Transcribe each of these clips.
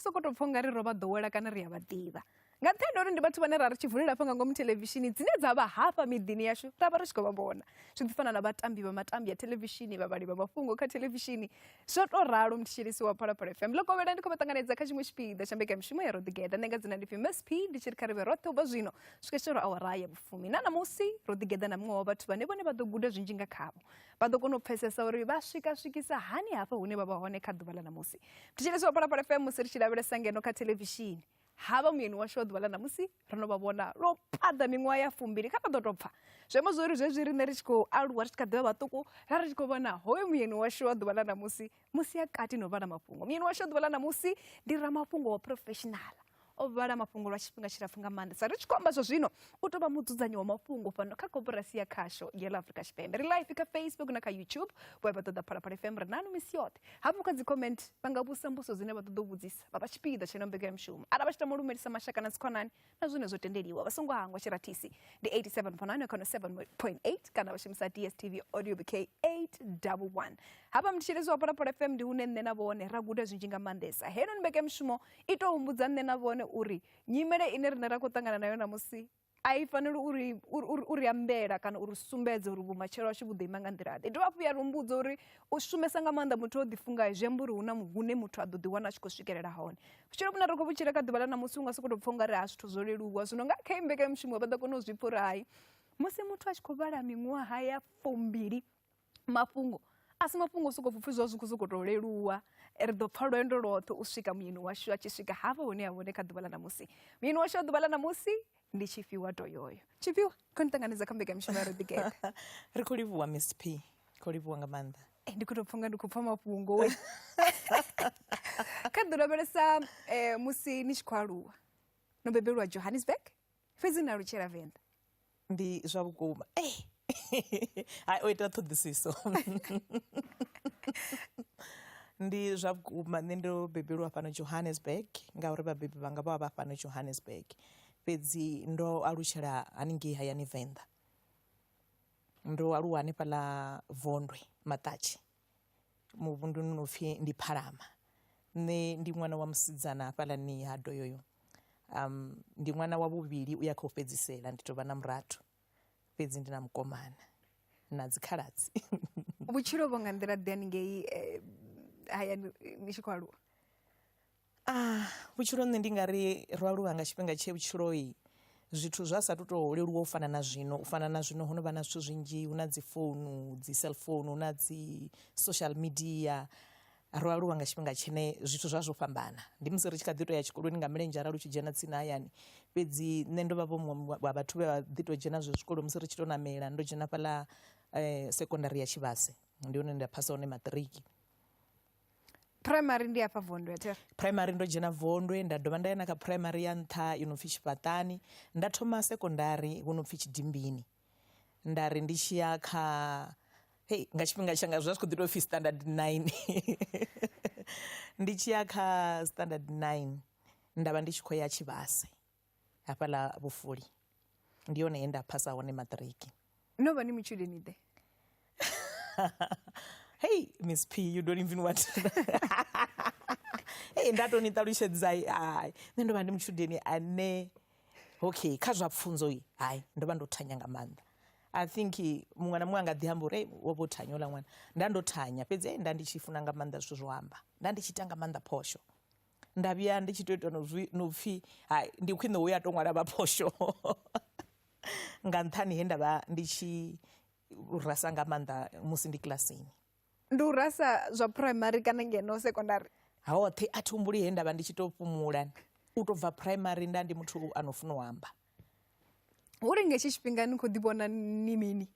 sokoto pfha ungari ro vha ḓowela kana ri a vha ḓivha nga nṱhani uri ndi vhathu vhane ra ri tshi vulela hafha nga ngomu televishini dzine dza vha hafha miḓini yashu ra vha ri tshi khou vha vhona zwi ḓi fana na vhatambi vha matambi ya televishini vhavhali vha mafhungo kha televishini zwo to ralo mthetshelesi wa Phalaphala FM ḽo kovhela ndi khou vha ṱanganedza kha tshiṅwe tshipiḓa tsha mbekanyamushumo ya Roḓigeda nṋe nga dzina ndi pfi Miss P ndi tshi ri kha ri vhe roṱhe u bva zwino swika tshiro awara ya vhufumi na namusi Roḓigeda na muṅwe wa vhathu vhane vhone vha ḓo guda zwinzhi nga khavho vha ḓo kona u pfesesa uri vha swikisa hani hafha hune vha vha hone kha ḓuvha ḽa namusi mthetshelesi wa Phalaphala FM musi ri tshi lavhelesa ngeno kha televishini hava muyeni washu wa ḓuvha ḽa namusi ro no vha vhona lwo paḓa miṅwaha ya 2 kha vha ḓo tou pfha zwemo zwori zwezwi riṋe ri tshi khou aluwa ri tshi kha ḓivha vhaṱuku ra ri tshi khou vhona hoyo muyeni washu wa ḓuvha ḽa namusi musi ya kati no vhala mafhungo muyeni washu wa ḓuvha ḽa namusi ndi ramafhungo wa professional o vhala mafhungo lwa tshifhinga tshilapfu nga maanḓesa ri tshi khou amba zwa zwino u tou vha mudzudzenyi wa mafhungo fhano kha koporasi ya khasho ya ḽa Afrika Tshipembe ri live kha Facebook na kha YouTube vha vha ṱoḓa Phalaphala FM ri na misi yoṱhe hafho kha dzi comment vha nga vhusa mbuso dzine vha ṱoḓa u vhudzisa vha tshipiḓa tsha mbekanyamushumo ara vha tshi tama lumelisa mashaka na dzikhonani na zwine zwo tendeliwa vha songo hangwa tshiratisi ndi 87.9 kana 7.8 kana vha shumisa DSTV audio BK 811 hafha mthetshelesi wa Phalaphala FM ndi hune nṋe na vhone ra guda zwinzhi nga maanḓesa heno ni mbekanyamushumo i tou humbudza nṋe na vhone uri nyimele ine rine ra khou ṱangana nayo namusi a i faneli uri ambela kana uri sumbedze uri vhumatshelo washu vhu ḓo ima nga nḓila ḓe i dovha hafhu ya ri humbudza uri u shumesa nga maanḓa muthu o ḓifungayo zwi amba uri hune muthu a ḓo ḓiwana a tshi khou swikelela hone vhutshilo vhune ri khou vhutshila kha ḓuvha ḽa namusi u nga sokou tou pfha ungari ha zwithu zwo leluwa zwino nga kha mbekanyamushumo vha ḓo kona u zwi pfha uri hayi musi muthu a tshi khou vhala miṅwaha ya 2 mafhungo a si mafhungo o sokou pfhi zwo zwi khou sokou tou leluwa ri ḓo pfha lwendo lwoṱhe u swika muyeni washu a tshi swika hafha hune a vhone kha ḓuvha ḽa namusi muyeni washu wa ḓuvha ḽa namusi ndi Tshifhiwa Toyoyo Tshifhiwa kho ni ṱanganedza kha mbekanyamushumo ya Roḓigeda ri khou livhuwa Miss P khou livhuwa nga maanḓa ndi khou tou pfha nga ndi khou pfha mafhungo we kha ḓi lavhelesa musi ni tshi khou aluwa no bebelwa Johannesburg fhedzi na lutshela Venḓa ndi zwa vhukuma hai o ita ṱhoḓisiso ndi zwa vhukuma nṋe ndo bebelwa fhano Johannesburg ngauri vhabebi vhanga vha vha fhano Johannesburg fhedzi ndo alutshela haningei hayani Venḓa ndo aluwa hanefhaḽa Vondwe Maṱatshi muvhunduni no pfhi ndi Phalama nṋe ndi ṅwana wa musidzana hafhaḽani ha Doyoyo ndi ṅwana wa vhuvhili uya kha u fhedzisela ndi tou vha na murathu fhedzi ndi na mukomana na dzikhaladzi vhutshilo vho nga nḓila ḓe haningei hayani ni tshi khou aluwa vhutshilo nṋe ndi nga ri ro aluwa nga tshifhinga tshe vhutshiloi zwithu zwa sa tou leluwa u fana na zwino ho no vha na zwithu zwinzhi hu na dzi founu dzi cellphone hu na dzi social media ro aluwa nga tshifhinga tshine zwithu zwa zwo fhambana ndi musi ri tshi kha ḓi tou ya tshikoloni nga milenzhe arali u tshi dzhena tsini hayani fhedzi nṋe ndo vha vho wa vhathu vhe vha ḓi tou dzhena zwe zwikolo musi ri tshi tou namela ndo dzhena fhaḽa sekondari ya Tshivhase ndi hone nda phasa hone maṱiriki primary ndi hafha Vondwe primary ndo dzhena Vondwe nda dovha nda ya na kha primary ya nṱha yo no pfhi Tshifhaṱani nda thoma sekondari hu no pfhi Tshidimbini nda ri ndi tshi ya kha nga tshifhinga tshanga zwa zwi khou ḓi tou pfhi standard 9 ndi tshi ya kha standard 9 nda vha ndi tshi khou ya Tshivhase hafhaḽa Vhufuli ndi yone ye nda phasa hone maṱiriki no vha ni matshudeni ḓe hey Miss P you don't even want nda tou ni ṱalutshedzai hayi nṋe ndo vha ndi mutshudeni ane okay kha zwa pfunzo hayi ndo vha ndo thanya nga maanḓa I think muṅwe na muṅwe anga ḓi amba uri wo vho thanya ola ṅwana nda ndo thanya fhedzi nda ndi tshi funa nga maanḓa zwithu zwo amba nda ndi tshi ita nga maanḓa phosho nda vhuya ndi tshi tou ita no pfhi hayi ndi khwine u ya tou ṅwala vha phosho nga nṱhani he nda vha ndi tshi rasa nga maanḓa musi ndi kilasini ndi u rasa zwa primary kana ngeno secondary hoṱhe a thi humbuli he nda vha ndi tshi tou fhumula u tou bva primary nda ndi muthu ano funa u amba uri nga tshi tshifhinga ni khou ḓi vhona ni mini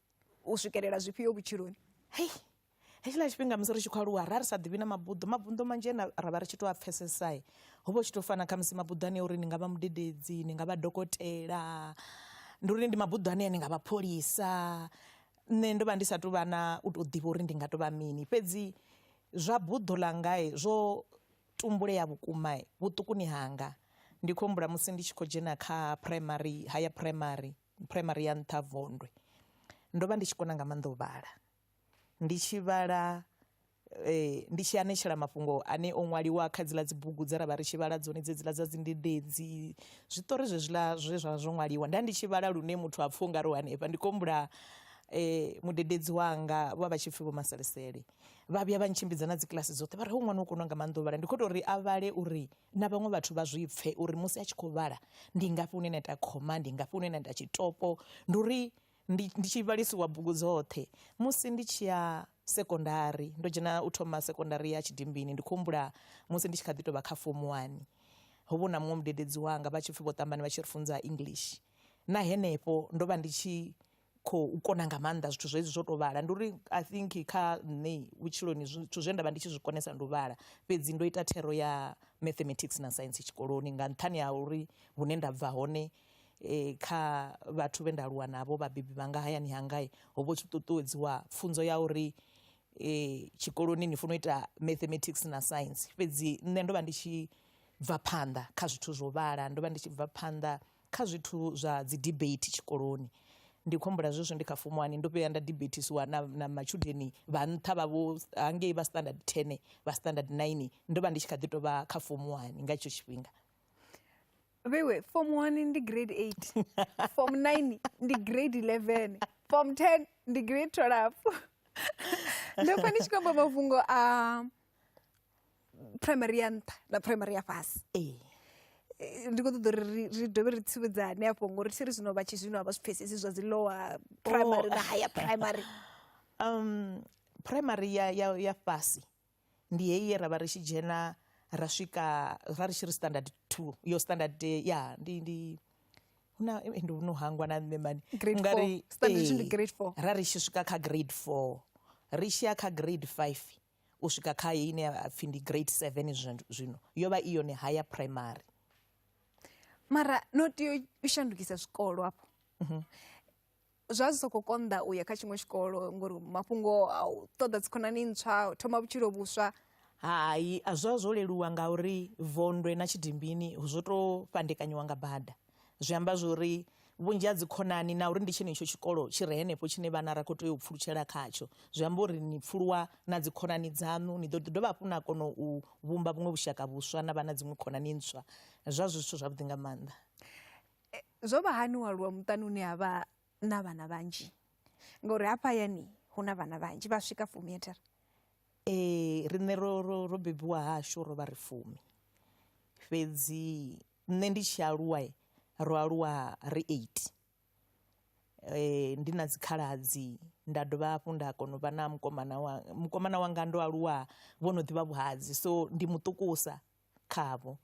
u swikelela zwifhio vhutshiloni hetshiḽa tshifhinga musi ri tshi khou aluwa ra ri sa ḓivhi na mabuḓo manzhi ane ra vha ri tshi tou a pfhesesa ho vha u tshi tou fana kha musi mabuḓo ane uri ni nga vha mudededzi ni nga vha dokotela ndi uri ndi mabuḓo ane ni nga vha pholisa nṋe ndo vha ndi sa tou vha na u tou ḓivha uri ndi nga tou vha mini fhedzi zwa buḓo ḽanga zwo tumbuleya vhukuma vhuṱukuni hanga ndi khou humbula musi ndi tshi khou dzhena kha higher primary ya nṱha Vondwe ndo vha ndi tshi kona nga maanḓa u vhala ndi tshi vhala ndi tshi anetshela mafhungo ane o ṅwaliwa kha dziḽa dzibugu dze ra vha ri tshi vhala dzone dzedziḽa dza dzindededzi zwiṱori zwe zwa zwo ṅwaliwa nda ndi tshi vhala lune muthu a pfha ungari hanefha ndi kombula mudededzi wanga vha tshi pfhi Vho Maselesele vha vhuya vha ntshimbidza na dzikiḽasi dzoṱhe vha ri ṅwana u kona nga maanḓa u vhala ndi khou tou ri a vhale uri na vhaṅwe vhathu vha zwi pfhe uri musi a tshi khou vhala ndi ngafhi hune na ita khoma ndi ngafhi hune na ita tshitopo ndi uri ndi tshi vhalisiwa bugu dzoṱhe musi ndi tshi ya sekondari ndo dzhena u thoma sekondari ya Tshidimbini ndi khumbula musi ndi tshi kha ḓi tou vha kha form 1 ho vho na muṅwe mudededzi wanga vha tshi pfhi Vho Ṱambani vha tshi ri funza English na henefho ndo vha ndi tshi khou kona nga maanḓa zwithu zwezwi zwo tou vhala ndi uri I think kha nṋe vhutshiloni zwithu zwe nda vha ndi tshi zwi konesa ndi u vhala fhedzi ndo ita thero ya mathematics na science tshikoloni nga nṱhani ha uri hune nda bva hone kha vhathu vhe nda aluwa navho vhabebi vhanga hayani hangai ho vho tshi ṱuṱuwedziwa pfunzo ya uri tshikoloni ni funa u ita mathematics na science fhedzi nṋe ndo vha ndi tshi bva phanḓa kha zwithu zwo vhala ndo vha ndi tshi bva phanḓa kha zwithu zwa dzi debate tshikoloni ndi khombula zwezwo ndi kha form 1 ndo vhuya nda debatisiwa na matshudeni vha nṱha vhavho hangei vha standard 10 vha standard 9 ndo vha ndi tshi kha ḓi tou vha kha form 1 nga hetsho tshifhinga. Vhewe form 1 ndi grade 8 form 9 ndi grade 11 form 10 ndi grade 12 ndo pfa ndi tshi khou amba mafhungo a primary ya nṱha na primary ya fhasi ndi khou ṱoḓa uri ri dovhe ri tsivhudzane afho ngori thi ri zwino vha tshi zwino a vha zwi pfhesesi zwa dzi lower primary na higher primary. Primary ya fhasi ndi heyi ye ra vha ri tshi dzhena ra swika ra ri tshi ri standard 2 yo standard ya ndi ndi uno hangwa na nṋe mani ngari standard ndi grade 4 ra ri tshi swika kha grade 4 ri tshi ya kha grade 5 u swika kha ine ya pfhi ndi grade 7 zwino yo vha i yone higher primary. Mara no tea u shandukisa zwikolo afho zwa zwi sokou konḓa u ya kha tshiṅwe tshikolo ngori mafhungo a u ṱoḓa dzikhonani ntswa u thoma vhutshilo vhuswa. Hai a zwo leluwa ngauri Vondwe na Tshidimbini zwo tou fhandekanyiwa nga bada zwi amba zwori vhunzhi ha dzikhonani na uri ndi tshenetsho tshikolo tshi re henefho tshine vhana ra khou tea u pfulutshela khatsho zwi amba uri ni pfuluwa na dzikhonani dzanu ni ḓo dovha hafhu na kona u vhumba vhuṅwe vhushaka vhuswa na vha na dziṅwe khonani ntswa zwa zwithu zwavhuḓi nga maanḓa. Zwo vha hani u aluwa muṱani une ha vha na vhana vhanzhi ngauri hafha hayani hu na vhana vhanzhi vha swika 10? Riṋe ro bebiwa hashu ro vha ri 10 fhedzi nṋe ndi tshi aluwa ro aluwa ri 8 ndi na dzikhaladzi nda dovha hafhu nda kona u vha na mukomana wanga ndo aluwa vho no ḓivha vhuhadzi so ndi muṱukusa khavho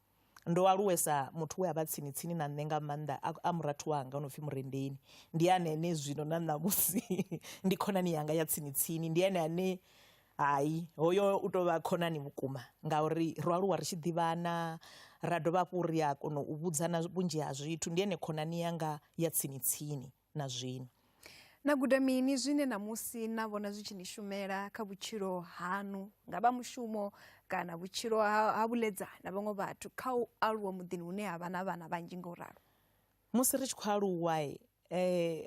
ndo aluwesa muthu we a vha tsini na nṋe nga maanḓa a murathu wanga o no pfhi Murendeni ndi ane zwino na ṋamusi ndi khonani yanga ya tsini ndi ane hai hoyo u tou vha khonani vhukuma ngauri ro aluwa ri tshi ḓivhana ra dovha hafhu ri a kona u vhudzana vhunzhi ha zwithu ndi ene khonani yanga ya tsini na zwino. Na guda mini zwine namusi na vhona zwi tshi ni shumela kha vhutshilo hanu nga vha mushumo kana vhutshilo ha vhuledzani na vhaṅwe vhathu kha u aluwa muḓini hune ha vha na vhana vhanzhi nga u ralo? Musi ri tshi khou aluwa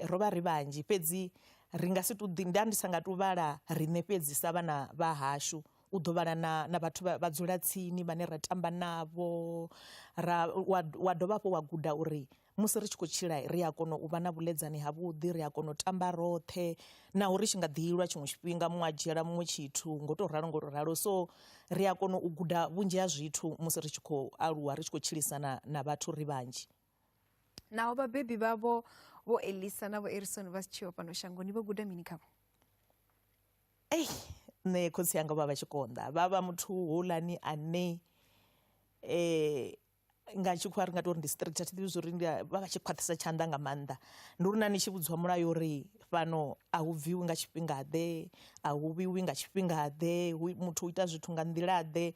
ro vha ri vhanzhi fhedzi ri nga si ndi sa nga tu vhala riṋe fhedzi sa vhana vha hashu u ḓo vhala na vhathu vha dzula tsini vhane ra tamba navho wa dovha hafhu wa guda uri musi ri tshi khou tshila ri a kona u vha na vhuledzani havhuḓi ri a kona u tamba roṱhe naho ri tshi nga ḓilwa tshiṅwe tshifhinga muṅwe a dzhiela muṅwe tshithu ngo tou ralo so ri a kona u guda vhunzhi ha zwithu musi ri tshi khou aluwa ri tshi khou tshilisana na vhathu ri vhanzhi. Naho vhabebi vhavho vho Elisa na vho Erison vha si tshiho fhano shangoni vho guda mini khavho? Nṋe khotsi yanga vha tshi konḓa vha vha muthu houḽani ane nga tshikhuwa ri nga tori ndi strict a thi ḓivhi zwo ri vha tshi khwaṱhisa tshanḓa nga maanḓa ndi uri na ni tshi vhudziwa mulayo uri fhano a hu bviwi nga tshifhingaḓe a hu vhiwi nga tshifhingaḓe muthu u ita zwithu nga nḓilaḓe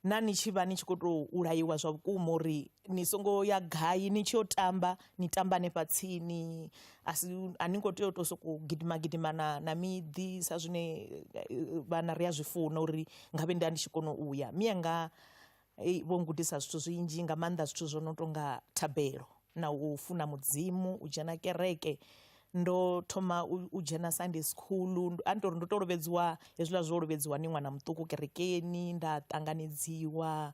na ni tshi vha ni tshi khou tou laiwa zwa vhukuma uri ni songo ya gai ni tshi yo tamba ni tamba hanefha tsini a ni ngo tea u tou sokou gidima na miḓi sa zwine vhana ri a zwi funa uri nga vhe ndi tshi kona u ya miyanga vho ngudisa zwithu zwinzhi nga maanḓa zwithu zwo no tonga thabelo na u funa mudzimu u dzhena kereke ndo thoma u dzhena Sunday school, a ndi tori ndo to lovhedziwa hezwiḽa zwo lovhedziwa ni ṅwana muṱuku kerekeni, nda ṱanganedziwa,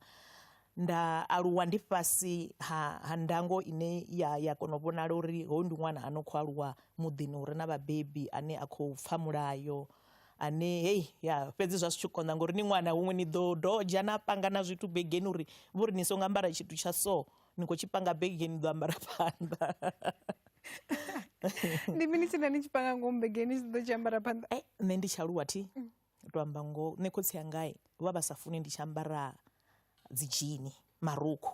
nda aluwa ndi fhasi ha ndango ine ya kona u vhonala uri hoyu ndi ṅwana ano khou aluwa muḓini hure na vhabebi ane a khou pfha mulayo, ane hei ya fhedzi zwa si tshi konḓa ngori ni ṅwana huṅwe ni ḓo dodzha na panga na zwithu begeni uri vhori ni songo ambara tshithu tsha so ni khou tshi panga begeni ni ḓo ambara phanḓa. Ndi mini tshine ni tshi panga ngomu begeni tshi ḓo tshi ambara phanḓa? Nṋe ndi tshi aluwa to amba ngo nṋe khotsi yanga vha vha sa funi ndi tshi ambara dzi dzhini marukhu,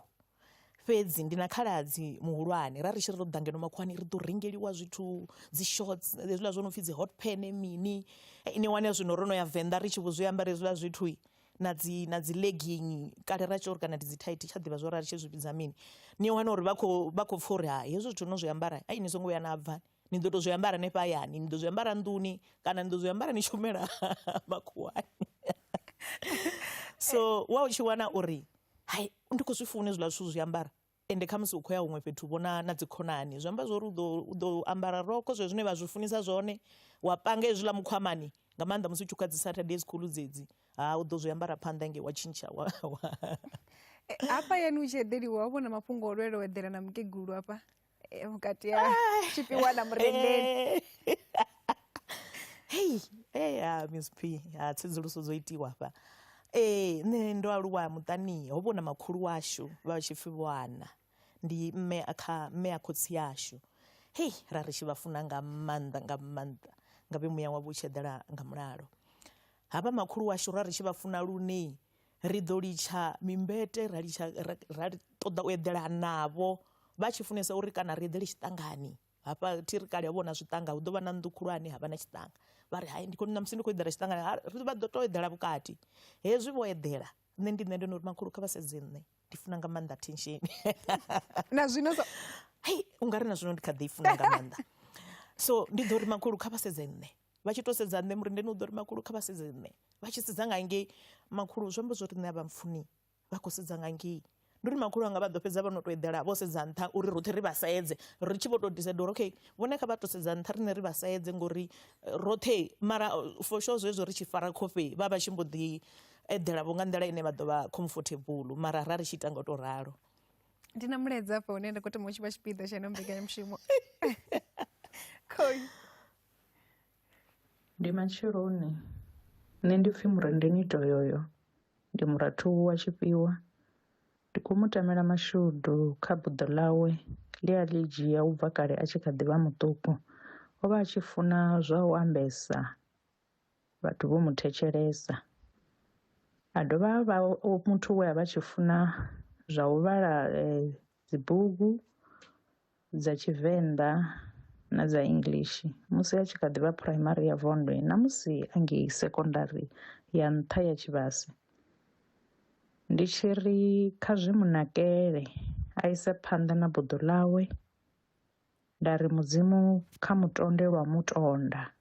fhedzi ndi na khaladzi muhulwane ra ri tshi ri ro ḓa ngeno makhuwani ri ḓo rengeliwa zwithu dzi shorts hezwiḽa zwo no pfhi dzi hot pan mini, ni wane zwino ro no ya Venḓa ri tshi vho zwi ambara hezwiḽa zwithu na dzi legging kale ra tshi uri kana ndi dzi tight tsha ḓivha zwo ri tshi zwi vhidza mini, ni wana uri vha khou pfha uri hai hezwo zwithu no zwi ambara ai ni songo vhuya na bva ni ḓo to zwi ambara hanefha hayani, ni ḓo zwi ambara nḓuni kana ni ḓo zwi ambara ni shumela makhuwani. So wa u tshi wana uri hai ndi khou zwi funa hezwiḽa zwithu zwi ambara ende khamusi u khou ya huṅwe fhethu vhona na dzi khonani zwi amba zwori u ḓo ambara roko zwe zwine vha zwi funisa zwone wa panga hezwiḽa mukhwamani nga maanḓa musi u tshi khou dzi Saturday school dzedzi u ḓo zwi ambara phanḓa nge wa tshintsha hafha yani u tshi eḓeliwa wa vhona mafhungo o lwela u eḓela na mukegulu hafha vhukati ha Tshifhiwa na Murendeni? Hei Miss P tsedzuluso dzo itiwa hafha. Nṋe ndo aluwa muṱani ho vhona makhulu washu vha tshi pfhi Vhoana, ndi mme a khotsi yashu. Hei ra ri tshi vha funa nga maanḓa nga vhe muya wavho u tshi eḓela nga mulalo. Havha makhulu washu ra ri tshi vha funa lune ri ḓo litsha mimbete ra ṱoḓa u eḓela navho, vha tshi funesa uri kana ri eḓele tshiṱangani hafha thi ri kale ho vhona zwiṱanga hu ḓo vha na nnḓu khulwane havha na tshiṱanga, vha ri hai namusi ndi khou eḓela tshiṱangani vha ḓo to eḓela vhukati. Hezwi vho eḓela nṋe ndo no uri makhulu kha vha sedze nṋe ndi funa nga maanḓa attention na zwino hei ungari na zwino ndi kha ḓi i funa nga maanḓa. So ndi ḓo ri makhulu kha vha sedze nṋe, vha tshi to sedza nṋe Murendeni u ḓo ri makhulu kha vha sedze nṋe, vha tshi sedza nga ngei makhulu zwi amba zwori nṋe a vha mpfuni vha khou sedza nga ngei. Ndi uri makhulu anga vha ḓo fhedza vha no to eḓela vho sedza nṱha uri roṱhe ri vha saedze ri tshi vho to decide uri okay vhone kha vha to sedza nṱha riṋe ri vha saedze ngori roṱhe mara for sure zwezwo ri tshi fara khofhe vha tshi mbo ḓi eḓela vho nga nḓila ine vha ḓo vha comfortable mara ra ri tshi ita nga u to ralo. Ndi na mulaedza hafha hune nda khou tama u tshi vha tshipiḓa tsha ino mbekanyamushumo. Ndi matsheloni nṋe ndi pfhi Murendeni Toyoyo, ndi murathu wa Tshifhiwa. Ndi khou mu tamela mashudu kha buḓo ḽawe ḽe a ḽi dzhia u bva kale a tshi kha ḓi vha muṱuku. O vha a tshi funa zwa u ambesa, vhathu vho mu thetshelesa. A dovha a vha muthu we a vha tshi funa zwa u vhala dzibugu dza Tshivenḓa na dza English musi a tshi kha ḓi vha primary ya Vondwe na musi angei secondary ya nṱha ya Tshivhase. Ndi tshi ri kha zwi munakele a ise phanḓa na buḓo ḽawe, nda ri mudzimu kha mutonde lwa mutonda.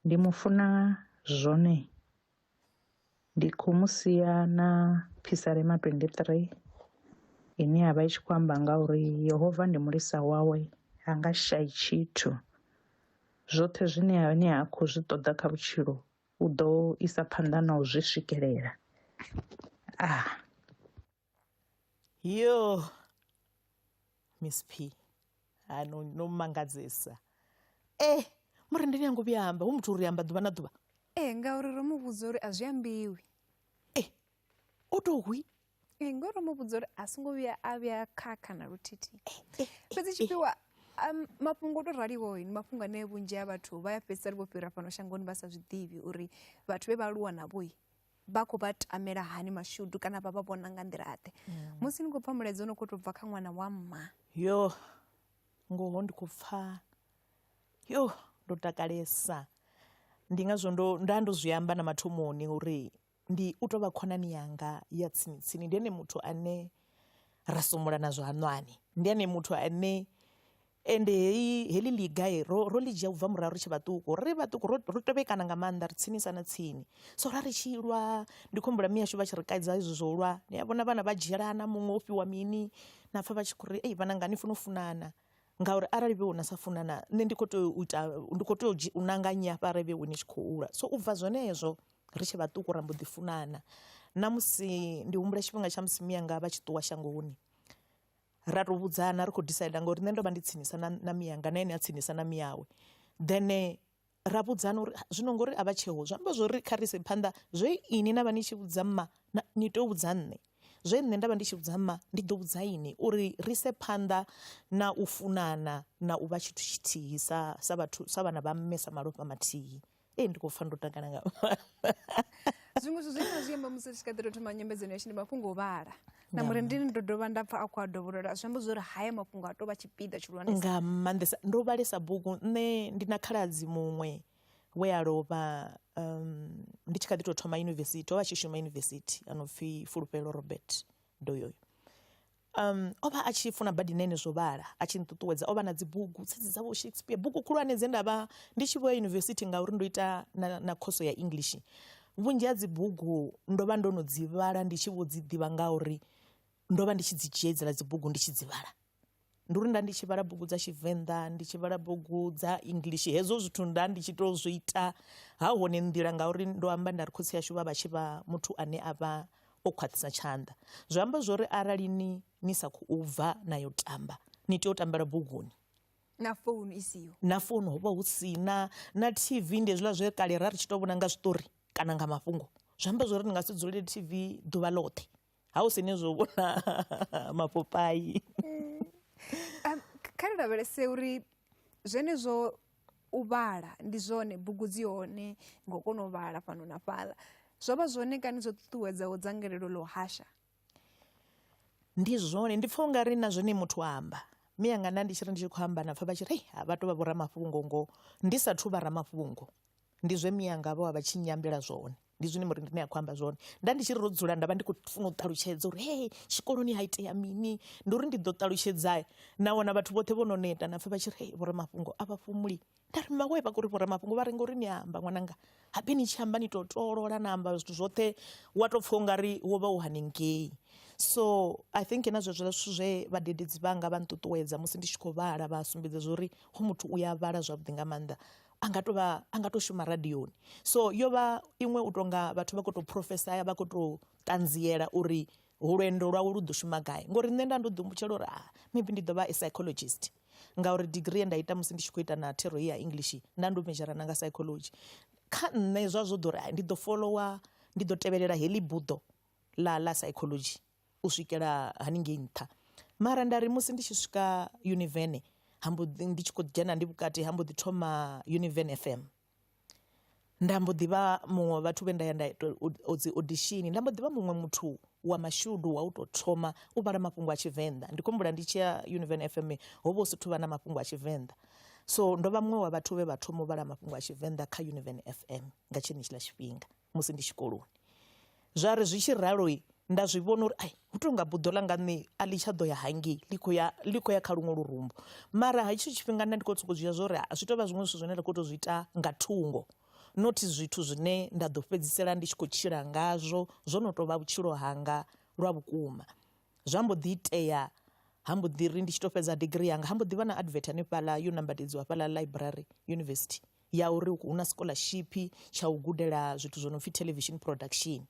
Ndi mu funa zwone, ndi khou mu sia na Psalm 23 ine ya vha i tshi khou amba nga uri Yehova ndi mulisa wawe ha nga shayi tshithu, zwoṱhe zwine ane a khou zwi ṱoḓa kha vhutshilo u ḓo isa phanḓa na u zwi swikelela. Yo Miss P no mangadzesa. Murendeni yangu vhuya amba hu muthu uri amba ḓuvha na ḓuvha ngauri ro mu vhudza uri a zwi ambiwi. O to hwi ngauri ro mu vhudza uri a songo vhuya a vhuya khakha na luthithi. Fhedzi Tshifhiwa mafhungo to raliho ni mafhungo ane vhunzhi ha vhathu vha ya fhedzisela vho fhira fhano shangoni vha sa zwi ḓivhi uri vhathu vhe vha aluwa navho vha khou vha tamela hani mashudu kana vha vha vhona nga nḓila ḓe. Musi ni khou pfha mulaedza no khou tou bva kha ṅwana wa mma. Yo ngoho ndi khou pfha ndo takalesa, ndi ngazwo ndo zwi amba na mathomoni uri ndi u tou vha khonani yanga ya tsini ndi ene muthu ane ra sumula na zwanwani, ndi ene muthu ane ende heḽi ḽiga ro ḽi dzhia u bva murahu ri tshe vhaṱuku ri vhaṱuku ro tevhekana nga maanḓa ri tsinisa na tsini. So ra ri tshi lwa ndi khou humbula miyashu vha tshi ri kaidza izwo zwo lwa ni a vhona vhana vha dzhielana muṅwe o fhiwa mini na pfha vha tshi khou ri vhana nga ni funa u funana ngauri arali vhe una sa funana nṋe ndi khou tea u nanganya hafha arali vhe ni tshi khou ula. So u bva zwenezwo ri tshe vhaṱuku ra mbo ḓi funana. Na musi ndi humbula tshifhinga tsha musi miyanga vha tshi ṱuwa shangoni ra to vhudzana ri khou decide ngauri nṋe ndo vha ndi tsinisa na miyanga na ene a tsinisa na miyawe, then ra vhudzana uri zwino ngori a vha tsheho zwi amba zwori kha ri ise phanḓa zwe ini na vha ni tshi vhudza mma ni tea u vhudza nṋe, zwe nṋe nda vha ndi tshi vhudza mma ndi ḓo vhudza ini uri ri ise phanḓa na u funana na u vha tshithu tshithihi sa vhana vha mme sa malofha mathihi. Ndi khou pfa ndo takala nga zwiṅwe zwithu zwine na zwi amba musi tshi kha ḓi tou thoma nyambedzano yashu ndi mafhungo o vhala na murendini ndo dovha nda pfa a khou a dovholola zwi amba zwori haya mafhungo a tou vha tshipiḓa tshihulwanesa nga maanḓesa. Ndo vhalesa bugu nṋe ndi na khaladzi muṅwe we a lovha ndi tshi kha ḓi tou thoma yunivesithi, o vha a tshi shuma yunivesithi a no pfhi Fulufhelo Robert Doyoyo. O vha a tshi funa badi na zwo vhala a tshi nṱuṱuwedza, o vha na dzi bugu dzedzi dzavho Shakespeare, bugu khulwane dze nda vha ndi tshi vho ya yunivesithi ngauri ndo ita na khoso ya English. Vhunzhi ha dzi bugu ndo vha ndo no dzi vhala ndi tshi vho dzi ḓivha ngauri ndo vha ndi tshi dzi dzhia dzi bugu ndi tshi dzi vhala. Ndi uri nda ndi tshi vhala bugu dza Tshivenḓa, ndi tshi vhala bugu dza English, hezwo zwithu nda ndi tshi tou zwi ita ha hone nḓila ngauri ndo amba nda ri khotsi yashu vha tshi vha muthu ane a vha o khwaṱhisa tshanḓa. Zwi amba zwori arali ni sa khou bva na yo tamba ni tea u tambela buguni. na founu isiho, na founu ho vha hu si na TV ndi hezwiḽa zwe kale ra ri tshi tou vhona nga zwiṱori kana nga mafhungo. Zwi amba zwori ni nga si dzulele TV ḓuvha ḽoṱhe ha hu sine zwo vhona mapopayi. kha ri lavhelese uri zwenezwo u vhala ndi zwone, bugu dzi hone ngo kona u vhala fhano na fhaḽa, zwo vha zwone kana zwo ṱuṱuwedzaho dzangalelo ḽo hasha? Ndi zwone, ndi pfa ungari na zwone muthu amba miyanga nda ndi tshi ri ndi tshi khou amba na pfa vha tshi ri vha tou vha vho ramafhungo ngo ndi sathu vha ramafhungo. Ndi zwe miyanga vho vha tshi nyambela zwone, ndi zwine muri ndine ya khou amba zwone. Nda ndi tshi ri ro dzula nda vha ndi khou funa u ṱalutshedza uri tshikoloni ha itea mini, ndi uri ndi ḓo ṱalutshedza na wana vhathu vhoṱhe vho no neta na pfa vha tshi ri vho ramafhungo a vha fhumuli. Nda ri mawe vha kuri vho ramafhungo vha renga uri ni amba ṅwananga habe ni tshi amba ni tou tolola na amba zwithu zwoṱhe wa tou pfa ungari wo vha u haningei. So I think na zwezwo zwithu zwe vhadededzi vhanga vha nṱuṱuwedza musi ndi tshi khou vhala vha sumbedza zwori hu muthu u ya vhala zwavhuḓi nga maanḓa a nga tou shuma radioni. So yo vha iṅwe u tonga vhathu vha khou tou profesa vha khou tou ṱanziela uri lwendo lwawe lu ḓo shuma gai, ngori nṋe nda ndo ḓumbutshela uri maybe ndi ḓo vha a psychologist ngauri degree nda ita musi ndi tshi khou ita na thero ya English nda ndo medzhara na nga psychology. Kha nṋe zwo ḓo ri ndi ḓo followa, ndi ḓo tevhelela heḽi buḓo ḽa psychology u swikela haningei nṱha. Mara nda ri musi ndi tshi swika Univen ndi tshi khou dzhena ndi vhukati ha mbo ḓi thoma Univen FM, nda mbo ḓi vha muṅwe wa vhathu vhe nda ya nda dzi audition, nda mbo ḓi vha muṅwe muthu wa mashudu wa u tou thoma u vhala mafhungo a Tshivenḓa. Ndi kumbula ndi tshi ya Univen FM ho vha hu si thu vha na mafhungo a Tshivenḓa, so ndo vha muṅwe wa vhathu vhe vha thoma u vhala mafhungo a Tshivenḓa kha Univen FM nga tshenetshiḽa tshifhinga musi ndi tshikoloni. Zwa ri zwi tshi ralo nda zwi vhona uri hu tou nga buḓo ḽa nga nṋe a ḽi tsha ḓo ya hangei ḽi khou ya kha luṅwe lurumbu. Mara ha hetsho tshifhinga nda ndi khou sokou zwi ya zwo ri zwi tou vha zwiṅwe zwithu zwine nda khou tou zwi ita nga thungo, nothi zwithu zwine nda ḓo fhedzisela ndi tshi khou tshila ngazwo zwo no tou vha vhutshilo hanga lwa vhukuma. Zwa mbo ḓi itea ha mbo ḓi ri ndi tshi tou fhedza degree yanga ha mbo ḓi vha na advert hanefhaḽa yo nambatedziwa fhaḽa library university ya uri hu na scholarship tsha u gudela zwithu zwo no pfhi television production.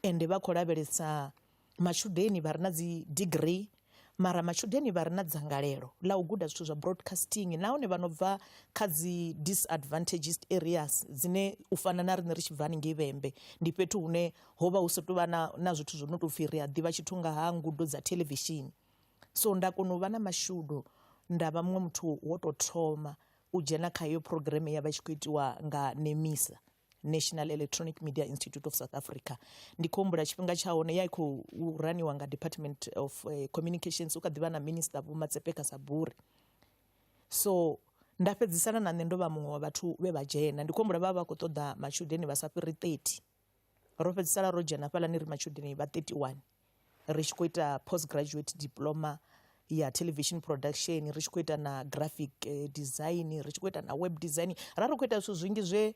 Ende vha khou lavhelesa matshudeni vha re na dzi degree mara matshudeni vha re na dzangalelo ḽa u guda zwithu zwa broadcasting nahone vha no bva kha dzi disadvantaged areas dzine u fana na riṋe ri tshi bva haningei Vhembe ndi fhethu hune ho vha hu sa tou vha na zwithu zwo no tou pfhi ri a ḓivha tshithu nga ha ngudo dza television. So nda kona u vha na mashudu, nda vha muṅwe muthu wo tou thoma u dzhena kha iyo program ya vha tshi khou itiwa nga NEMISA, National Electronic Media Institute of South Africa. Ndi khou humbula tshifhinga tsha hone ya khou raniwa nga Department of Communications, u kha ḓivha na Minister Vho Matsepeka Saburi. So nda fhedzisana na nṋe ndo vha muṅwe wa vhathu vhe vha dzhena. Ndi khou humbula vha vha khou ṱoḓa matshudeni vha sa fhiri 30. Ro fhedzisala ro dzhena fhaḽani ri matshudeni vha 31 ri tshi khou ita postgraduate diploma ya television production, ri tshi khou ita na graphic design, ri tshi khou ita na web design. Ra ri khou ita zwithu zwingi zwe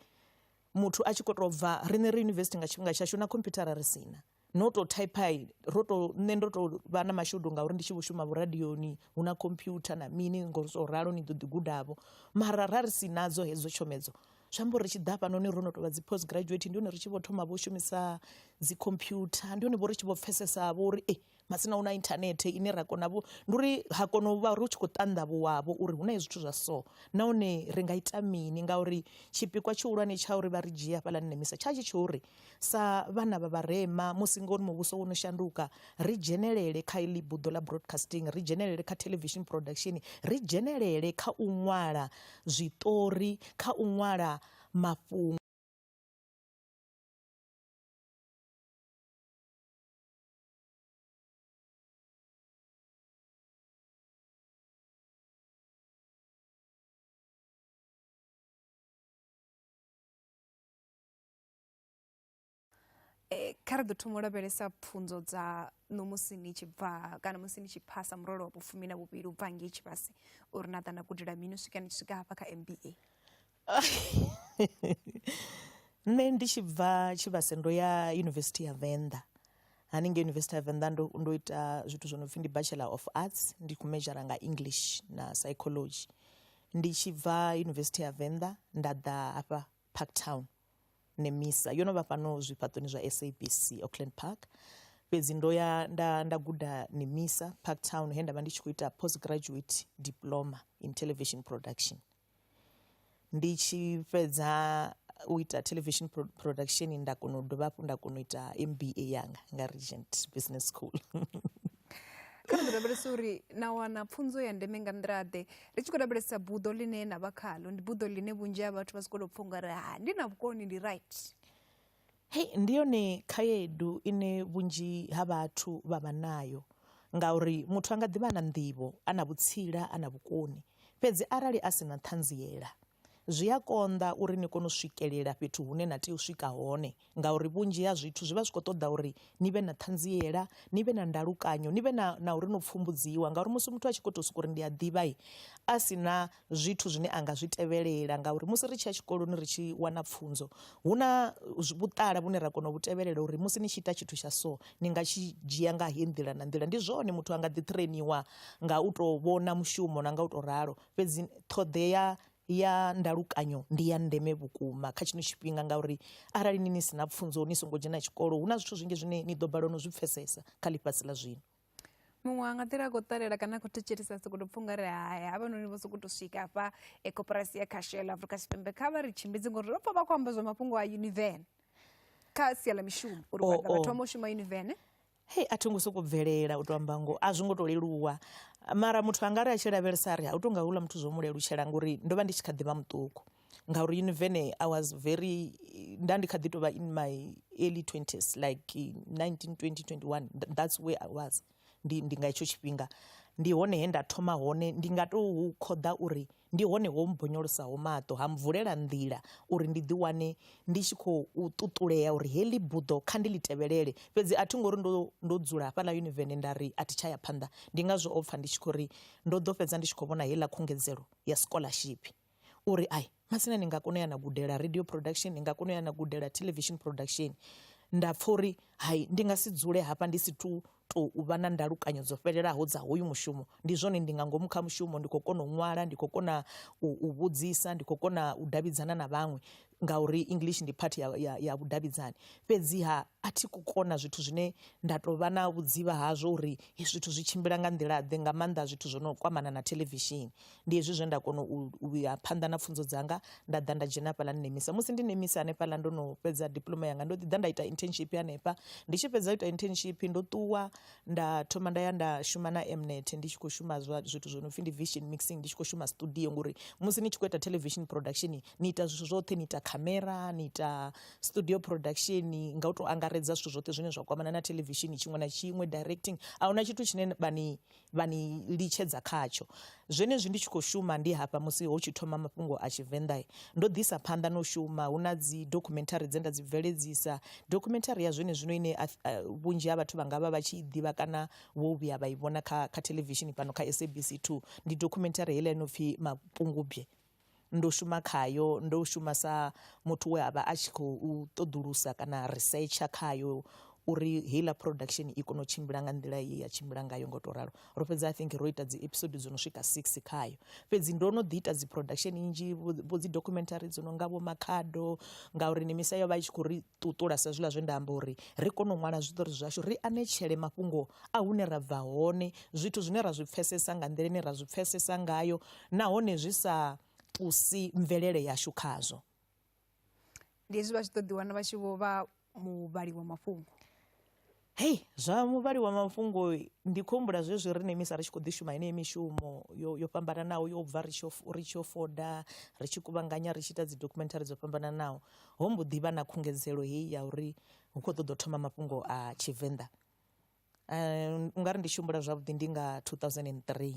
muthu a tshi khou tou bva riṋe ri university nga tshifhinga tshashu na khompyuthara ri sina no to type roto nne ndo to vha na mashudu ngauri ndi tshi vho shuma vhuradioni hu na computer na mini ngori so ralo ni ḓo ḓi gudavho mara ra ri si nadzo hedzo tshomedzo zwi amba uri ri tshi ḓa fhanoni ro no tou vha dzi post graduate ndi hone ri tshi vho thoma vho shumisa dzi computer ndi hone vho ri tshi vho pfesesa vho uri masina una internet ine ra kona vho ndi uri ha kona u vha ri tshi khou ṱanḓavho wavho uri hu na zwithu zwa so nahone ri nga ita mini ngauri tshipikwa tshihulwane tsha uri vha ri dzhia hafhaḽani Nemisa tsha tshi tsho uri sa vhana vha vharema musi ngori muvhuso wo no shanduka ri dzhenelele kha iḽi buḓo ḽa broadcasting ri dzhenelele kha television production ri dzhenelele kha u ṅwala zwiṱori kha u ṅwala mafhungo kha ri ḓo thoma u lavhelesa pfunzo dza no musi ni tshi bva kana musi ni tshi phasa murole wa vhufumi na vhuvhili u bva ngei tshivhasi uri na ḓa na gudela mini u swika ni tshi swika hafha kha MBA. nṋe ndi tshi bva tshivhase ndo ya University ya Venḓa haningei University ya Venḓa ndo ita zwithu zwo no pfhi ndi Bachelor of Arts ndi khou mejara nga English na Psychology. Ndi tshi bva University ya Venḓa nda ḓa hafha Parktown Nemisa yo no vha fhano zwifhaṱoni zwa SABC Auckland Park fhedzi ndo ya nda guda Nemisa Parktown he ndavha ndi tshi khou ita postgraduate diploma in television production. Ndi tshi fhedza u ita television production nda kona u dovha hafhu nda kona u ita MBA yanga nga Regent Business School. Kana ḓo lavhelesa uri na wana pfunzo ya ndeme nga nḓiraḓe ri tshi khou lavhelesa buḓo ḽine na vha khalo ndi buḓo ḽine vhunzhi ha vhathu vha si khou pfha ungari ndi na vhukoni ndi right. Ndi yone khaedu ine vhunzhi ha vhathu vha vha nayo ngauri muthu anga ḓivha na nḓivho ana vhutsila ana vhukoni fhedzi arali a sina ṱhanziela zwi a konḓa uri ni kone u swikelela fhethu hune na tea u swika hone ngauri vhunzhi ha zwithu zwi vha zwi khou ṱoḓa uri ni vhe na ṱhanziela ni vhe na ndalukanyo ni vhe na uri no pfumbudziwa ngauri musi muthu a tshi khou tou sokou uri ndi a ḓivha a si na zwithu zwine a nga zwi tevhelela ngauri musi ri tshi ya tshikoloni ri tshi wana pfunzo hu na vhuṱala vhune ra kona u tevhelela uri musi ni tshi ita tshithu tsha so ni nga tshi dzhia nga heyi nḓila na nḓila ndi zwone muthu a nga ḓi trainiwa nga u tou vhona mushumo na nga u tou ralo fhedzi ṱhoḓea ya ndalukanyo ndi ya ndeme vhukuma kha tshino tshifhinga ngauri arali ni sina pfunzo ni songo dzhena tshikolo hu na zwithu zwinzhi zwine ni ḓo balelwa no zwi pfesesa kha ḽifhasi ḽa zwino. Muṅwe anga ḓira khou ṱalela kana a khou thetshelesa sokou tou pfha ungari haya havhanoni vho sokou tou swika hafha koporasi ya Cashel Afrika Tshipembe kha vha ri tshimbidze ngori ro pfha vha khou amba zwa mafhungo a Univen kha sia ḽa mishumo uri vha thoma u shuma Univen. A thi ngo sokou bvelela u tou amba ngo a zwi ngo tou leluwa mara muthu anga ri a tshi lavhelesa ri a u tou nga hula muthu zwo mu lelutshela ngori ndo vha ndi tshi kha ḓivha muṱuku ngauri Univen I was very nda ndi kha ḓi tou vha in my early 20s like 19 20 21 that's where I was ndi nga hetsho tshifhinga ndi hone he nda thoma hone ndi nga tou khoḓa uri ndi hone ho mbonyolosaho maṱo ha mvulela nḓila uri ndi ḓiwane ndi tshi khou ṱuṱulea uri heḽi buḓo kha ndi ḽi tevhelele fhedzi a thi ngori ndo dzula hafhaḽa Univen nda ri a thi tsha ya phanḓa ndi ngazwo o pfha ndi tshi khou ri ndo ḓo fhedza ndi tshi khou vhona heiḽa khungedzelo ya scholarship uri masina ni nga kona u ya na gudela radio production ni nga kona u ya na gudela television production nda pfha uri ndi nga si dzule hafha ndi si tou vha na ndalukanyo dzo fhelelaho dza hoyu mushumo ndi zwone ndi nga ngomu kha mushumo ndi khou kona u ṅwala ndi khou kona u vhudzisa ndi khou kona u davhidzana na vhaṅwe ngauri English ndi part ya vhudavhidzani fhedziha a thi khou kona zwithu zwine nda tou vha na vhudzivha hazwo uri zwithu zwi tshimbila nga nḓilaḓe nga maanḓa zwithu zwo no kwamana na television ndi hezwi zwe nda kona u ya phanḓa na pfunzo dzanga nda ḓa nda dzhena hafhaḽa Nemisa musi ndi Nemisa hanefhaḽa ndo no fhedza diploma yanga ndo ḓi ḓa nda ita internship hanefha ndi tshi fhedza u ita internship ndo ṱuwa nda thoma nda ya nda shuma na Mnet ndi tshi khou shuma zwithu zwo no pfhi ndi vision mixing ndi tshi khou shuma studio ngori musi ni tshi khou ita television production ni ita zwithu zwoṱhe ni ita camera ni ita studio production nga u tou angaredza zwithu zwoṱhe zwine zwa kwamana na television tshiṅwe na tshiṅwe directing ahuna tshithu tshine vhani litshedza khatsho zwenezwi ndi tshi khou shuma ndi hafha musi ho tshi thoma mafhungo a Tshivenḓa ndo ḓisa phanḓa no shuma hu na dzi documentary dze nda dzi bveledzisa documentary ya zwene zwino ine vhunzhi ha vhathu vha nga vha vha tshi ḓivha kana vho vhuya vha i vhona kha television fhano kha SABC 2 ndi documentary heiḽa ino pfhi Mapungubwe ndo shuma khayo ndo shuma sa muthu we avha a tshi khou ṱoḓulusa kana researcher khayo uri heiḽa production i kone u tshimbila nga nḓila ye ya tshimbila ngayo ngo to ralo. Ro fhedza I think ro ita dzi episode dzo no swika 6 khayo. Fhedzi ndo no ḓi ita dzi production nnzhi vho dzi documentary dzo no nga vho Makhado ngauri Nemisa yo vha I tshi khou ri ṱuṱula sa zwiḽa zwe nda amba uri ri kone u ṅwala zwiṱori zwashu ri anetshele mafhungo a hune ra bva hone, zwithu zwine ra zwi pfesesa nga nḓila ine ra zwi pfesesa ngayo nahone zwi sa ṱusi mvelele yashu khazwo. Ndi hezwi vha tshi ḓo ḓiwana vha tshi vho vha muvhali wa mafhungo. Hei, zwa muvhali wa mafhungo ndi khou humbula zwezwi ri Nemisa ri tshi khou ḓi shuma heneyi mishumo yo fhambananaho yo bva ri tshi yo foda ri tshi kuvhanganya ri tshi ita dzi documentary dzo fhambananaho, ho mbo ḓi vha na khungedzelo heyi ya uri hu khou ṱoḓa u thoma mafhungo a Tshivenḓa. U nga ri ndi tshi humbula zwavhuḓi ndi nga 2003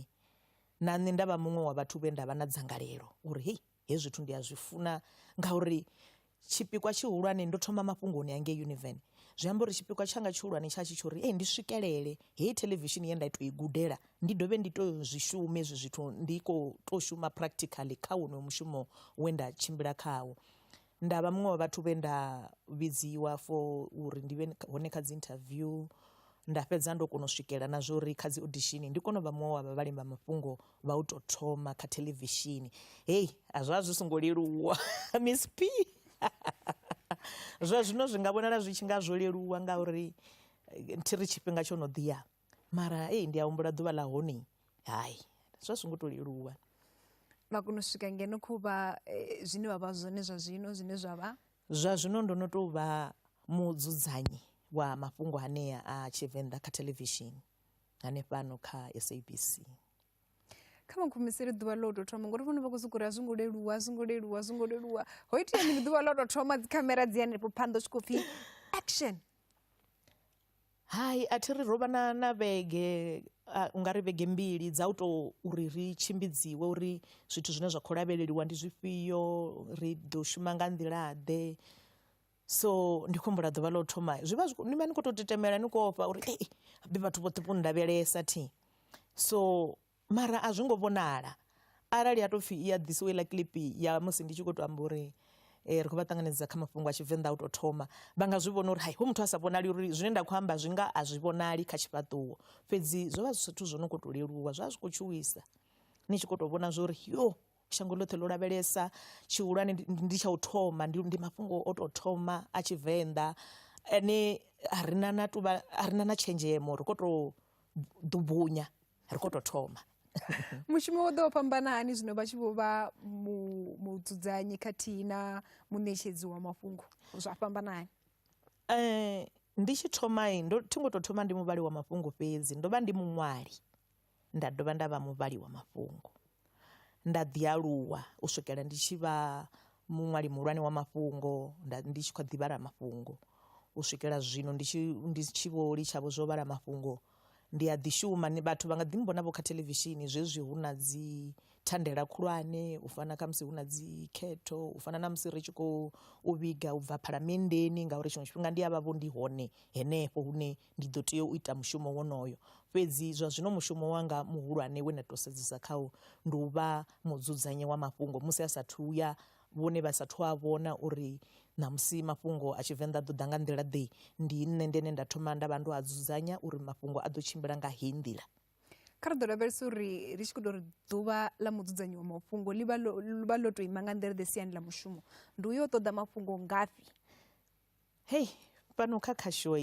na nṋe nda vha muṅwe wa vhathu vhe nda vha na dzangalelo uri hei hezwi zwithu ndi a zwi funa ngauri tshipikwa tshihulwane ndo thoma mafhungoni angei Univen. Zwi amba uri tshipikwa tshanga tshihulwane tsha tshi tshori ndi swikelele hei television ye nda ito I gudela ndi dovhe ndi to zwi shume ezwi zwithu ndi ko to shuma practically kha wono mushumo we nda tshimbila khawo. Nda vha muṅwe wa vhathu vhe nda vhidziwa for uri ndi vhe hone kha dzi interview, nda fhedza ndo kona u swikela na zwo uri kha dzi audition ndi kona u vha muṅwe wa vhavhali vha mafhungo vha u to thoma kha television. Hei, a zwa zwi songo leluwa Miss P. Zwa zwino zwi nga vhonala zwi tshi nga zwo leluwa ngauri thiri tshifhinga tsho no ḓiya mara ndi a humbula ḓuvha ḽa hone hayi zwa songo to leluwa. Vha kona u swika ngeno khuvha zwine vha vha zwone zwa zwino zwine zwa zwino ndo no tou vha mudzudzanyi wa mafhungo hanea a Tshivenḓa kha television hanefhano kha SABC. Kha makhumisiri ḓuvha ḽo tou thoma ngori vhone vha khou sokou ri a zwo ngo leluwa ho itea mini ḓuvha ḽo tou thoma dzi khamera dzi hanefho phanḓa u tshi khou pfhi action? Hai, a thi ri ro vha na vhege u nga ri vhege mbili dza u tou uri ri tshimbidziwe uri zwithu zwine zwa khou lavheleliwa ndi zwifhio, ri ḓo shuma nga nḓila ḓe. So ndi khou humbula ḓuvha ḽo thoma zwi vha ni vha ni khou tou tetemela ni khou ofha uri habe vhathu vhoṱhe vho ndavhelesa thi. So mara a zwi ngo vhonala arali ya tou pfhi I ya ḓisiwa iḽa klipi ya musi ndi tshi khou tou amba uri ri khou vha ṱanganedza kha mafhungo a Tshivenḓa u tou thoma vha nga zwi vhona uri hai hu muthu a sa vhonali uri zwine nda khou amba zwi nga a zwi vhonali kha tshifhaṱuwo. Fhedzi zwo vha zwithu zwo no khou tou leluwa zwa zwi khou tshuwisa ni tshi khou tou vhona zwo uri yo shango ḽoṱhe ḽo lavhelesa tshihulwane ndi tsha u thoma ndi mafhungo o tou thoma a Tshivenḓa ane a ri na na tshenzhemo ri khou tou ḓubunya ri khou tou thoma. Mushumo wo ḓo fhambana hani zwino vha tshi vho vha mudzudzanyi khathihi na muṋetshedzi wa mafhungo zwa fhambana hani? Ndi tshi thoma thi ngo tou thoma ndi muvhali wa mafhungo fhedzi ndo vha ndi muṅwali nda dovha nda vha muvhali wa mafhungo. Nda ḓi aluwa u swikela ndi tshi vha muṅwali muhulwane wa mafhungo ndi tshi khou ḓi vhala mafhungo u swikela zwino ndi tshi vho litsha vho zwo vhala mafhungo. Ndi a ḓi shuma vhathu vha nga ḓi mbona vho kha television zwezwi hu na dzi thandela khulwane u fana kha musi hu na dzi khetho u fana na musi ri tshi khou vhiga u bva phalamennde ngauri tshiṅwe tshifhinga ndi a vha vho ndi hone henefho hune ndi ḓo tea u ita mushumo wonoyo. Fhedzi zwa zwino mushumo wanga muhulwane we na tou sedzesa khawo ndi u vha mudzudzanyi wa mafhungo musi a sathu ya vhone vha sathu a vhona uri na musi mafhungo a Tshivenḓa ḓo ḓa nga nḓila ḓe ndi nṋe ndene nda thoma nda vha ndo a dzudzanya uri mafhungo a ḓo tshimbila nga heyi nḓila. Kha ri ḓo lavhelesa uri ri tshi khou tou ri ḓuvha ḽa mudzudzenyi wa mafhungo ḽi vha ḽo tou ima nga nḓila ḓe siani ḽa mushumo ndi uyo ṱoḓa mafhungo ngafhi? Hei, fhano kha khasho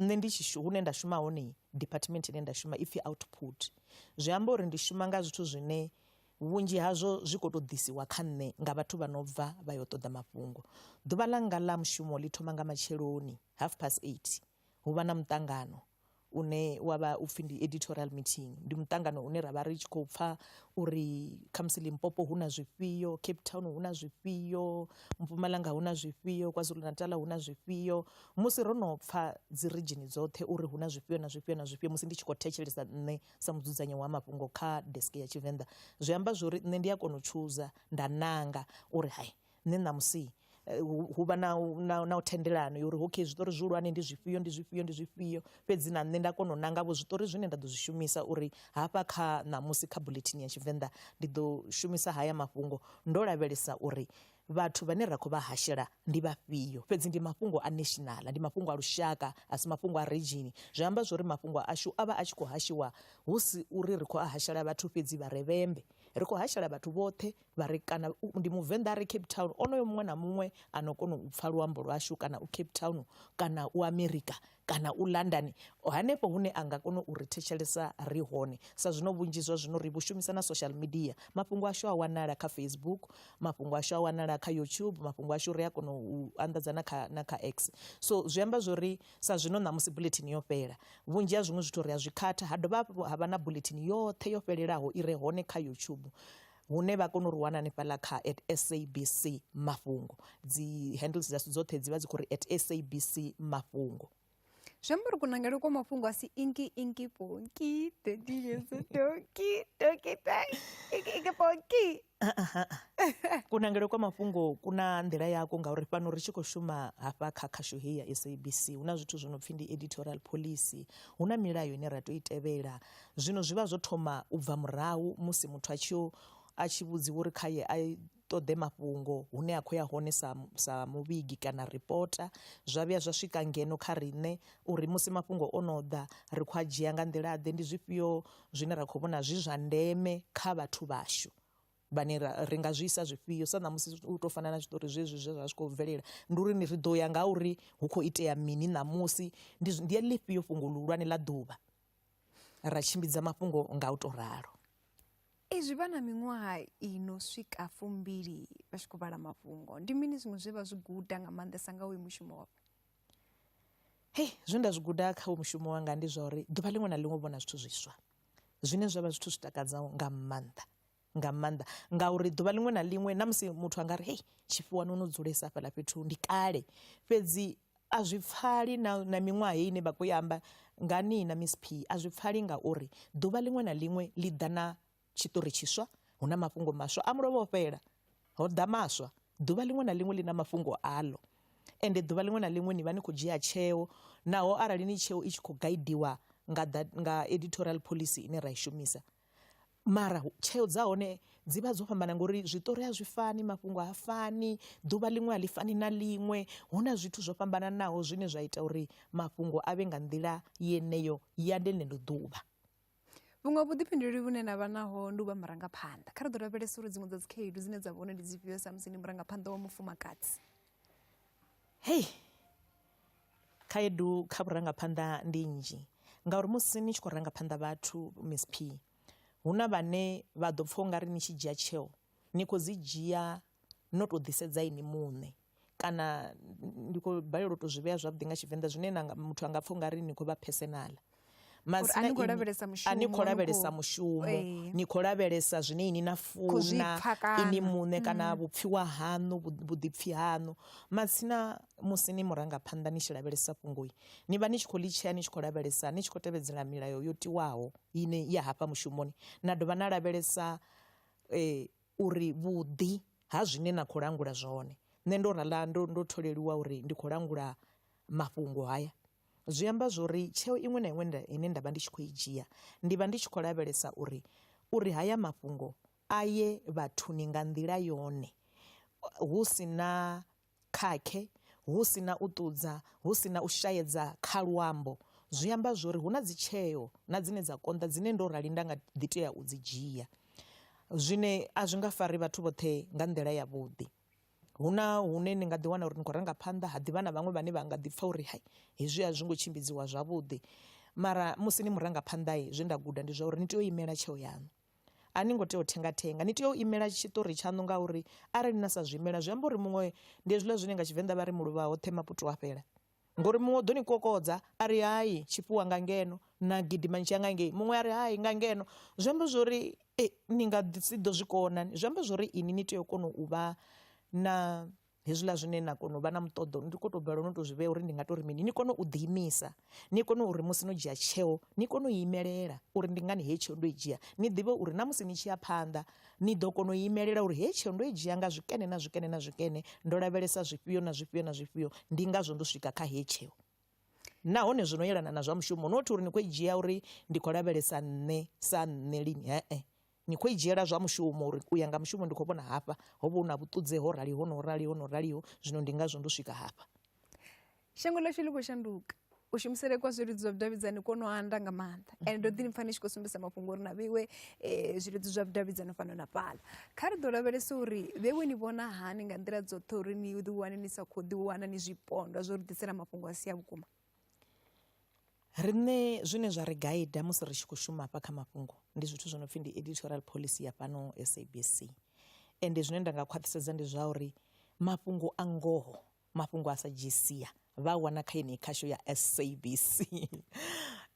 nṋe ndi hune nda shuma hone department ine nda shuma ipfhi output zwi amba uri ndi shuma nga zwithu zwine vhunzhi hazwo zwi khou tou ḓisiwa kha nṋe nga vhathu vha no bva vha yo ṱoḓa mafhungo. Ḓuvha ḽanga ḽa mushumo ḽi thoma nga matsheloni 8:30 hu vha na muṱangano une wa vha upfhi ndi editorial meeting. Ndi muṱangano une ra vha ri tshi khou pfha uri kha musi Limpopo hu na zwifhio, Cape Town hu na zwifhio, Mpumalanga hu na zwifhio, KwaZulu Natal hu na zwifhio. Musi ro no pfha dzi region dzoṱhe uri hu na zwifhio na zwifhio na zwifhio musi ndi tshi khou thetshelesa nṋe sa mudzudzanyi wa mafhungo kha desk ya Tshivenḓa zwi amba zwori nṋe ndi a kona u chuza nda nanga uri hai nṋe ṋamusi hu vha na u thendelano uri okay zwiṱori zwihulwane ndi zwifhio. Fhedzi na nṋe nda kona u nanga vho zwiṱori zwine nda ḓo zwi shumisa uri hafha kha ṋamusi kha bulletin ya Tshivenḓa ndi ḓo shumisa haya mafhungo ndo lavhelesa uri vhathu vhane ra khou vha hashela ndi vhafhio. Fhedzi ndi mafhungo a national, ndi mafhungo a lushaka, a si mafhungo a region. Zwi amba zwori mafhungo ashu a vha a tshi khou hashiwa hu si uri ri khou a hashela vhathu fhedzi vha re vhembe, ri khou hashela vhathu vhoṱhe vha re, kana ndi muvenḓa a re Cape Town, onoyo muṅwe na muṅwe ano kona u pfha luambo lwashu, kana u Cape Town, kana u America, kana u London, hanefho hune a nga kona u ri thetshelesa ri hone. Sa zwino vhunzhi zwa zwino ri vhu shumisa na social media, mafhungo ashu a wanala kha Facebook, mafhungo ashu a wanala kha YouTube, mafhungo ashu ri a kona u anḓadza na kha X. So zwi amba zwori sa zwino ṋamusi bulletin yo fhela, vhunzhi ha zwiṅwe zwithu ri a zwi khatha, ha dovha ha vha na bulletin yoṱhe yo fhelelaho i re hone kha YouTube, hune vha kona u ri wana hanefhaḽa kha @SABC mafhungo. Dzi handles dzashu dzoṱhe dzi vha dzi khou ri @SABC mafhungo. Zwi amba uri kunangele kwa mafhungo a si inki ponki toki inki ponki. Kunangele kwa mafhungo kuna nḓila yako, ngauri fhano ri tshi khou shuma hafha kha khasho hei ya SABC hu na zwithu zwi no pfhi ndi editorial policy, hu na milayo ine ra tou i tevhela. Zwino zwi vha zwo thoma u bva murahu musi muthu a tshi vhudziwa uri khaye a ṱoḓe mafhungo hune a khou ya hone sa muvhigi kana reporter, zwa vhuya zwa swika ngeno kha riṋe uri musi mafhungo o no ḓa ri khou a dzhia nga nḓila ḓe, ndi zwifhio zwine ra khou vhona zwi zwa ndeme kha vhathu vhashu vhane ri nga zwi isa zwifhio. Sa ṋamusi u tou fana na tshiṱori zwezwi zwe zwa zwi khou bvelela, ndi uri ri ḓo ya nga uri hu khou itea mini ṋamusi, ndi ḽifhio fhungo ḽihulwane ḽa ḓuvha, ra tshimbidza mafhungo nga u tou ralo. Izwi vha na miṅwaha i no swika 2 vha tshi khou vhala mafhungo, ndi mini zwiṅwe zwe vha zwi guda nga maanḓesa nga uyu mushumo wavho? Zwe nda zwi guda kha uyu mushumo wanga ndi zwa uri ḓuvha liṅwe na liṅwe vhona zwithu zwiswa zwine zwa vha zwithu zwi takadzaho nga maanḓa, ngauri ḓuvha liṅwe na liṅwe na musi muthu anga ri tshifuwani no dzulesa fhaḽa fhethu ndi kale, fhedzi a zwi pfali na miṅwaha heyi ine vha khou amba nga nii na Miss P, a zwi pfali ngauri ḓuvha liṅwe na liṅwe ḽi ḓa na tshiṱori tshiswa, hu na mafhungo maswa a mulovha o fhela, ho ḓa maswa. Ḓuvha liṅwe na liṅwe ḽi na mafhungo aḽo, ende ḓuvha liṅwe na liṅwe ni vha ni khou dzhia tsheo, naho arali ni tsheo i tshi khou gaidiwa nga editorial policy ine ra i shumisa, mara tsheo dza hone dzi vha dzo fhambana ngori zwiṱori a zwi fani, mafhungo a fani, ḓuvha liṅwe a ḽi fani na liṅwe, hu na zwithu zwo fhambananaho zwine zwa ita uri mafhungo a vhe nga nḓila yeneyo ya ḽeneḽo ḓuvha. Vhuṅwe vhuḓifhinduleli vhune na vha naho ndi u vha murangaphanḓa. Kha ri ḓo lavhelesa uri dziṅwe dza dzi khaedu dzine dza vha hone ndi dzifhio sa musi ni murangaphanḓa wa mufumakadzi? Khaedu kha vhurangaphanḓa ndi nnzhi, ngauri musi ni tshi khou rangaphanḓa vhathu Miss P, hu na vhane vha ḓo pfha u nga ri ni tshi dzhia tsheo ni khou dzi dzhia no tou ḓisedza ini muṋe, kana ndi khou balelwa u tou zwi vhea zwavhuḓi nga Tshivenḓa zwine muthu a nga pfha u nga ri ni khou vha personal. A ni khou lavhelesa mushumo, ni khou lavhelesa zwine ini na funa ini muṋe kana vhupfiwa haṋu, vhuḓipfi haṋu. Matsina musi ni murangaphanḓa ni tshi lavhelesa fhungo, ni vha ni tshi khou ḽi tshea ni tshi khou lavhelesa, ni tshi khou tevhedzela milayo yo tiwaho ine ya hafha mushumoni, na dovha na lavhelesa uri vhuḓi ha zwine na khou langula zwone. Nṋe ndo rala ndo tholeliwa uri ndi khou langula mafhungo haya, zwi amba zwori tsheo iṅwe na iṅwe ine nda vha ndi tshi khou i dzhia ndi vha ndi tshi khou lavhelesa uri haya mafhungo a ye vhathuni nga nḓila yone, hu si na khakhe, hu si na u ṱudza, hu si na u shayedza kha luambo. Zwi amba zwori hu na dzi tsheo na dzine dza konḓa dzine ndo rali nda nga ḓi tea u dzi dzhia, zwine a zwi nga fari vhathu vhoṱhe nga nḓila yavhuḓi. Hu na hune ni nga ḓi wana uri ni khou ranga phanḓa, ha ḓivha na vhaṅwe vhane vha nga ḓi pfha uri hezwi a zwi ngo tshimbidziwa zwavhuḓi, mara musi ni murangaphanḓa zwe nda guda ndi zwa uri ni tea u imela tsheo yaṋu, a ni ngo tea u thenga, ni tea u imela tshiṱori tshaṋu, ngauri arali na sa zwi imela zwi amba uri muṅwe ndi hezwiḽa zwine nga Tshivenḓa vha ri muluvha hoṱhe maputo a fhela, ngori muṅwe ḓo ni kokodza a ri hayi tshifhiwa nga ngeno, na gidima ntshiya nga ngei, muṅwe a ri hayi nga ngeno. Zwi amba zwori ni nga si ḓo zwi kona, zwi amba zwori ini ni tea u kona u vha na hezwiḽa zwine na kona u vha na muṱoḓo, ndi khou tou balelwa no tou zwi vhea uri ndi nga tou ri mini, ni kone u ḓiimisa, ni kone uri musi no dzhia tsheo ni kone u imelela uri ndi ngani hei tsheo ndo i dzhia, ni ḓivhe uri na musi ni tshi ya phanḓa ni ḓo kona u imelela uri hei tsheo ndo i dzhia nga zwikene na zwikene na zwikene, ndo lavhelesa zwifhio na zwifhio na zwifhio, ndi ngazwo ndo swika kha hei tsheo. Nahone zwi no yelana na zwa mushumo, not uri ni khou i dzhia uri ndi khou lavhelesa nṋe sa nṋe lini, ni khou i dzhiela zwa mushumo uri u ya nga mushumo ndi khou vhona hafha ho vha hu na vhuṱudze ho raliho no raliho no raliho zwino ndi ngazwo ndo swika hafha. Shango ḽashu ḽi khou shanduka, u shumisele kwa zwileludzi zwa vhudavhidzani kono anda nga maanḓa ende ndo ḓi pfha ni tshi khou sumbedza mafhungo uri na vheiwe zwileludzi zwa vhudavhidzani fhano na fhaḽa. Kha ri ḓo lavhelesa uri vheiwe ni vhona hani nga nḓila dzoṱhe uri ni ḓi wane ni sa khou ḓi wana ni zwipondwa zwo ri ḓisela mafhungo a si a vhukuma? Riṋe zwine zwa ri gaida musi ri tshi khou shuma hafha kha mafhungo ndi zwithu zwo no pfhi ndi editorial policy ya fhano SABC, ende zwine nda nga khwaṱhisedza ndi zwa uri mafhungo a ngoho, mafhungo a sa dzhisia vha wana kha yeneyi khasho ya SABC.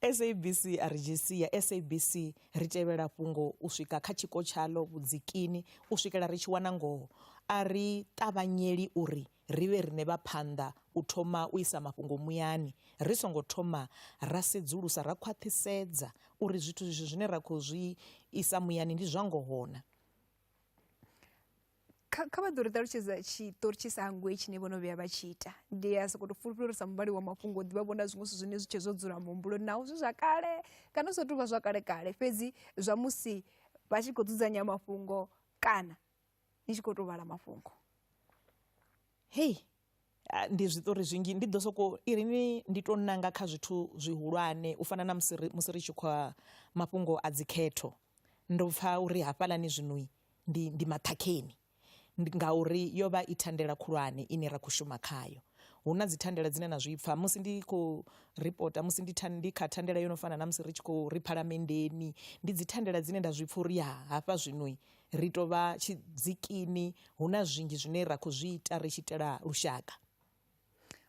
SABC a ri dzhisia, SABC ri tevhela fhungo u swika kha tshiko tshaḽo vhudzikini u swikela ri tshi wana ngoho. A ri ṱavhanyeli uri ri vhe riṋe vha phanḓa u thoma u isa mafhungo muyani ri songo thoma ra sedzulusa ra khwaṱhisedza uri zwithu zwishu zwine ra khou zwi isa muyani ndi zwa ngohona. Kha vha ḓo ri ṱalutshedza tshiṱori tshi sa hangwei tshine vho no vhuya vha tshi ita. Ndi a sokou tou fulufhela uri sa muvhali wa mafhungo u ḓivha vhona zwiṅwe zwithu zwine zwi tshe zwo dzula muhumbuloni naho zwi zwa kale kana zwi sa tou vha zwa kale fhedzi zwa musi vha tshi khou dzudzanya mafhungo kana ni tshi khou tou vhala mafhungo. Hei, ndi zwiṱori zwinzhi ndi ḓo sokou irini ndi tou nanga kha zwithu zwihulwane u fana na musi ri tshi khou mafhungo a dzikhetho. Ndo pfha uri hafhaḽani zwinoi ndi maṱhakheni ngauri yo vha i thandela khulwane ine ra khou shuma khayo. Hu na dzi thandela dzine na zwi pfha musi ndi khou ripota, musi ndi kha thandela yo no fana na musi ri tshi khou ri phalamendeni, ndi dzi thandela dzine nda zwi pfha uri hafha zwinoi ri tou vha tshidzikini, hu na zwinzhi zwine ra khou zwi ita ri tshi itela lushaka.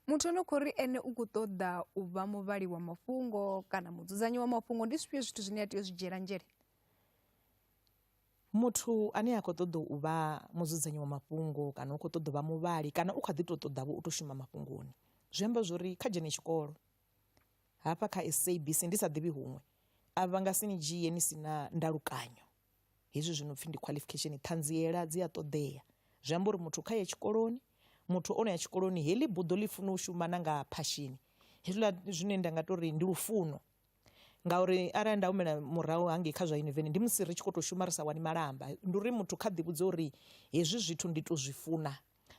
Muthu ano khou ri ene u khou ṱoḓa u vha muvhali wa mafhungo kana mudzudzanyi wa mafhungo ndi zwifhio zwithu zwine a tea u zwi dzhiela nzhele? Muthu ane a khou ṱoḓa u vha mudzudzanyi wa mafhungo kana u khou ṱoḓa u vha muvhali kana u kha ḓi tou ṱoḓavho u tou shuma mafhungoni, zwi amba zwori kha dzhene tshikolo hafha kha SABC ndi sa ḓivhi huṅwe a vha nga si ni dzhie ni si na ndalukanyo. Hezwi zwi no pfhi ndi qualification, ṱhanziela dzi a ṱoḓea. Zwi amba uri muthu kha ye tshikoloni, muthu o no ya tshikoloni heḽi buḓo ḽi funa u shuma na nga phashini, hezwiḽa zwine nda nga tori ndi lufuno. Ngauri arali nda humela murahu hangei kha zwa yuniveni ndi musi ri tshi khou tou shuma ri sa wani malamba, ndi uri muthu kha ḓivhudze uri hezwi zwithu ndi tou zwi funa.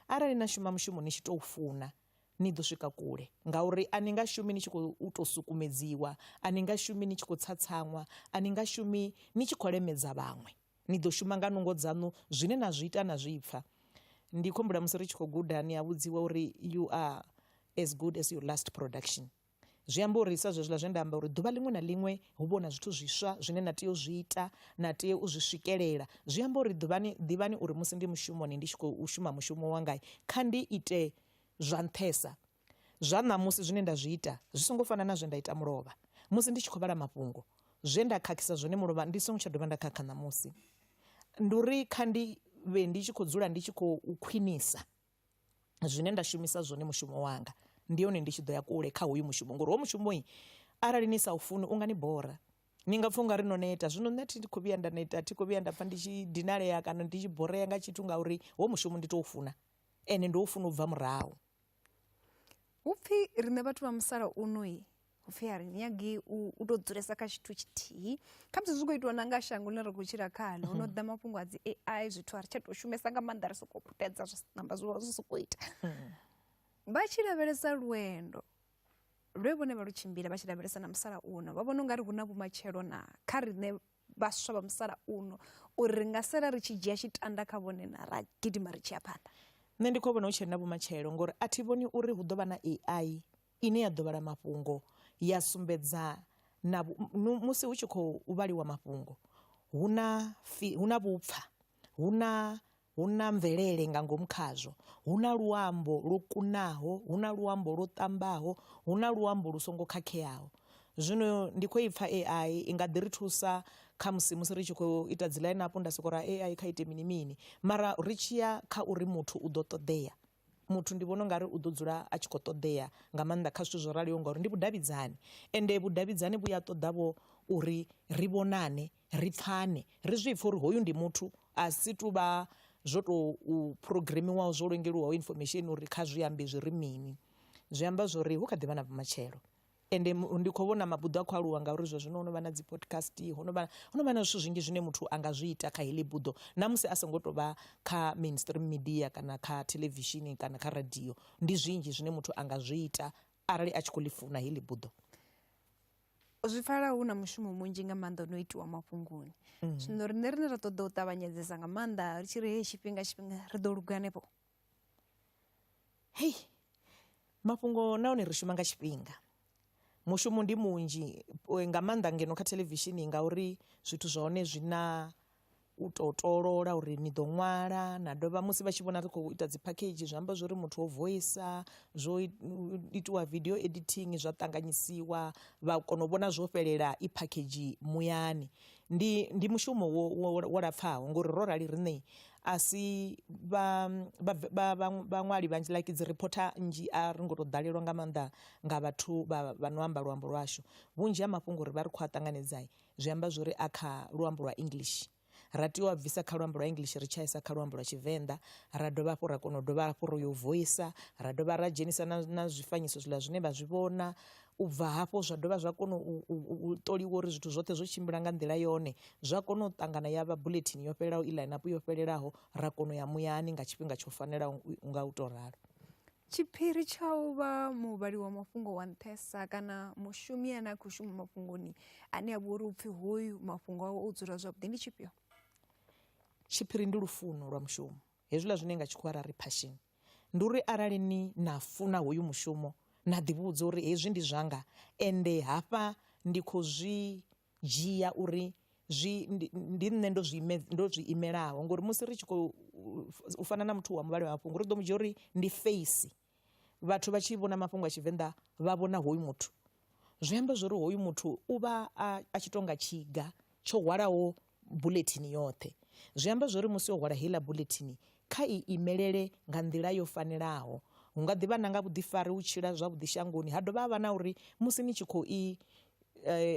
Arali na shuma mushumo ni tshi tou funa ni ḓo swika kule, ngauri a ni nga shumi ni tshi khou tou sukumedziwa, a ni nga shumi ni tshi khou tsatsaṅwa, a ni nga shumi ni tshi khou lemedza vhaṅwe. Ni ḓo shuma nga nungo dzaṋu zwine na zwi ita na zwi pfha. Ndi khou humbula musi ri tshi khou guda ni a vhudziwa uri you are as good as your last production. Zwi amba uri sa zwezwiḽa zwe nda amba uri ḓuvha ḽiṅwe na ḽiṅwe hu vha na zwithu zwiswa zwine na tea u zwi ita, na tea u zwi swikelela. Zwi amba uri ḓivhani uri musi ndi mushumoni ndi tshi khou shuma mushumo wanga kha ndi ite zwa nṱhesa. Zwa ṋamusi zwine nda zwi ita zwi songo fana na zwe nda ita mulovha. Musi ndi tshi khou vhala mafhungo zwe nda khakhisa zwone mulovha ndi songo tsha dovha nda khakha ṋamusi. Ndi uri kha ndi vhe ndi tshi khou dzula ndi tshi khou khwinisa zwine nda shumisa zwone mushumo wanga, ndi yone ndi tshi ḓo ya kule kha hoyu mushumo. Ngori wo mushumo arali ni sa u funi u nga ni bora, ni nga pfha u nga ri no neta. Zwino nṋe thi khou vhuya nda neta, thi khou vhuya nda pfha ndi tshi dinalea kana ndi tshi borea nga tshithu ngauri wo mushumo ndi tou funa ene ndi u funa u bva murahu. Hu pfhi riṋe vhathu vha musalauno hu pfhi a ri nyagi u tou dzulesa kha tshithu tshithihi. Kha musi zwi khou itiwa na nga shango ḽine ri khou tshila khaḽo, hu no ḓa mafhungo a dzi AI, zwithu a ri tsha tou shumesa nga maanḓa, ri sokou putedza zwi namba zwi zwi sokou ita. Vha tshi lavhelesa lwendo lwe vhone vha lu tshimbila vha tshi lavhelesa na musalauno, vha vhona u nga ri hu na vhumatshelo na kha riṋe vhaswa vha musalauno uri ri nga sala ri tshi dzhia tshitanda kha vhone na ra gidima ri tshi ya phanḓa. Nṋe ndi khou vhona hu tshe na vhumatshelo ngori a thi vhoni uri hu ḓo vha na AI ine ya ḓo vhala mafhungo ya sumbedza na musi hu tshi khou vhaliwa mafhungo hu na vhupfa, hu na mvelele nga ngomu khazwo, hu na luambo lwo kunaho, hu na luambo lwo ṱambaho, hu na luambo lu songo khakheaho. Zwino ndi khou ipfha AI i nga ḓi ri thusa kha musi ri tshi khou ita dzi line up nda soko ra AI kha ite mini mini, mara ri tshi ya kha uri muthu u ḓo ṱoḓea, muthu ndi vhona u nga ri u ḓo dzula a tshi khou ṱoḓea nga maanḓa kha zwithu zwo raliho ngauri ndi vhudavhidzani, ende vhudavhidzani vhu ya ṱoḓavho uri ri vhonane, ri pfhane, ri zwi pfha uri hoyu ndi muthu, a si tu vha zwo tou programiwaho zwo lengeliwaho information uri kha zwi ambe zwi ri mini. Zwi amba zwori hu kha ḓi vha na vhumatshelo. ende ndi khou vhona mabuḓo a khou aluwa ngauri zwa zwino ho no vha na dzi podcast ho no vha na zwithu zwinzhi zwine muthu anga zwi ita kha heḽi buḓo na musi a songo tou vha kha mainstream media kana kha television kana kha radio. Ndi zwinzhi zwine muthu anga zwi ita arali a tshi khou ḽi funa heḽi buḓo. Zwi pfala hu na mushumo munzhi nga maanḓa no itiwa mafhungoni. Zwino riṋe rine ra ṱoḓa u ṱavhanyedzesa nga maanḓa ri tshi ri hei tshifhinga ri ḓo luga hanefho. Hei mafhungo nahone ri shuma nga tshifhinga, mushumo ndi munzhi nga maanḓa ngeno kha televishini ngauri zwithu zwa hone zwi na u tou tolola uri ni ḓo ṅwala na dovha musi vha tshi vhona ri khou ita dzi package zwi amba zwori muthu o voisa zwo itiwa video editing zwa ṱanganyisiwa vha kona u vhona zwo fhelela i package muyani. Ndi mushumo wo lapfhaho ngori ro rali riṋe a si vhaṅwali vhanzhi like dzi reporter nnzhi a ri ngo tou ḓalelwa nga maanḓa nga vhathu vha no amba luambo lwashu. Vhunzhi ha mafhungo ri vha ri khou a ṱanganedzai zwi amba zwori a kha luambo lwa English, ra tea u bvisa kha luambo lwa English ri tshaisa kha luambo lwa Tshivenḓa, ra dovha hafhu ra kona u dovha hafhu ro yo voisa, ra dovha ra dzhenisa na zwifanyiso zwiḽa zwine vha zwi vhona. U bva hafho zwa dovha zwa kona u ṱoliwa uri zwithu zwoṱhe zwo tshimbila nga nḓila yone, zwa kona u ṱangana ya vha bulletin yo fhelelaho i line up yo fhelelaho, ra kona u ya muyani nga tshifhinga tsho fanelaho nga u tou ralo. Tshiphiri tsha u vha muvhali wa mafhungo wa nṱhesa kana mushumi ane a khou shuma mafhungoni ane a vha uri upfhi hoyu mafhungo awe o dzula zwavhuḓi ndi tshifhio? Tshiphiri ndi lufuno lwa mushumo, hezwiḽa zwine nga tshikhuwa ra ri passion. Ndi uri arali ni na funa hoyu mushumo na ḓivhudza uri hezwi ndi zwanga ende hafha ndi khou zwi dzhia uri ndi nṋe ndo zwi imelaho ngori musi ri tshi khou u fana na muthu wa muvhali wa mafhungo ri ḓo mu dzhia uri ndi face. Vhathu vha tshi vhona mafhungo a Tshivenḓa vha vhona hoyu muthu, zwi amba zwori hoyu muthu u vha a tshi tonga tshiga tsho hwalaho bulletin yoṱhe. Zwi amba zwori musi o hwala heiḽa bulletin kha i imelele nga nḓila yo fanelaho. Hu nga ḓivha na nga vhuḓifari u tshila zwavhuḓi shangoni, ha dovha havha na uri musi ni tshi khou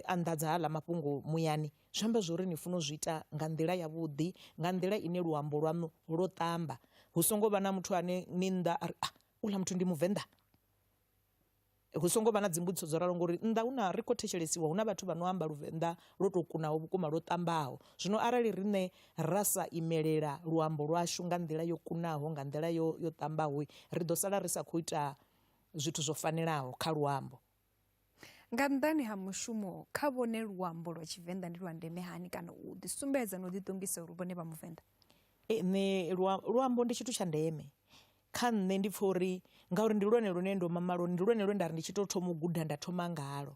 anḓadza haḽa mafhungo muyani zwi amba zwori ni funa u zwi ita nga nḓila yavhuḓi, nga nḓila ine luambo lwanu lwo ṱamba. Hu songo vha na muthu ane ni nnḓa ari uḽa muthu ndi Muvenḓa, hu songo vha na dzimbudziso dzo ralo ngori nnḓa huna ri khou thetshelesiwa huna vhathu vha no amba Luvenḓa lwo tou kunaho vhukuma lwo ṱambaho. Zwino arali riṋe ra sa imelela luambo lwashu nga nḓila yo kunaho nga nḓila yo ṱambaho ri ḓo sala ri sa khou ita zwithu zwo fanelaho kha luambo. Nga nnḓani ha mushumo kha vhone luambo lwa Tshivenḓa ndi lwa ndeme hani kana u ḓisumbedza na u ḓiṱongisa uri vhone vha Muvenḓa? Nṋe luambo ndi tshithu tsha ndeme kha nṋe, ndi pfha uri ngauri ndi lwone lune ndo mama lwone, ndi lwone lwe nda ri ndi tshi tou thoma u guda nda thoma ngalo.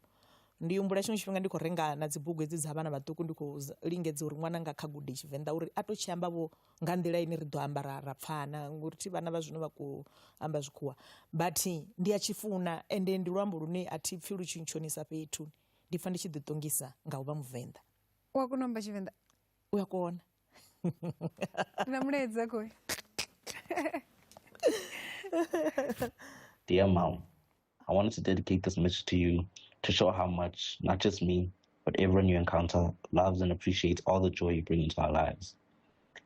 Ndi humbula tshiṅwe tshifhinga ndi khou renga na dzibugu hedzi dza vhana vhaṱuku ndi khou lingedza uri ṅwana nga kha gude Tshivenḓa uri a to tshi amba vho nga nḓila ine ri ḓo amba ra pfhana ngori thi vhana vha zwino vha khou amba zwikhuwa. But ndi a tshi funa ende ndi luambo lune a thi pfhi lu tshi ntshonisa fhethu, ndi pfha ndi tshi ḓiṱongisa nga u vha Muvenḓa. U a kona u amba Tshivenḓa? U a kona. Na mulaedza khoi. Dear Mom, I wanted to dedicate this message to you to show how much, not just me, but everyone you encounter loves and appreciates all the joy you bring into our lives.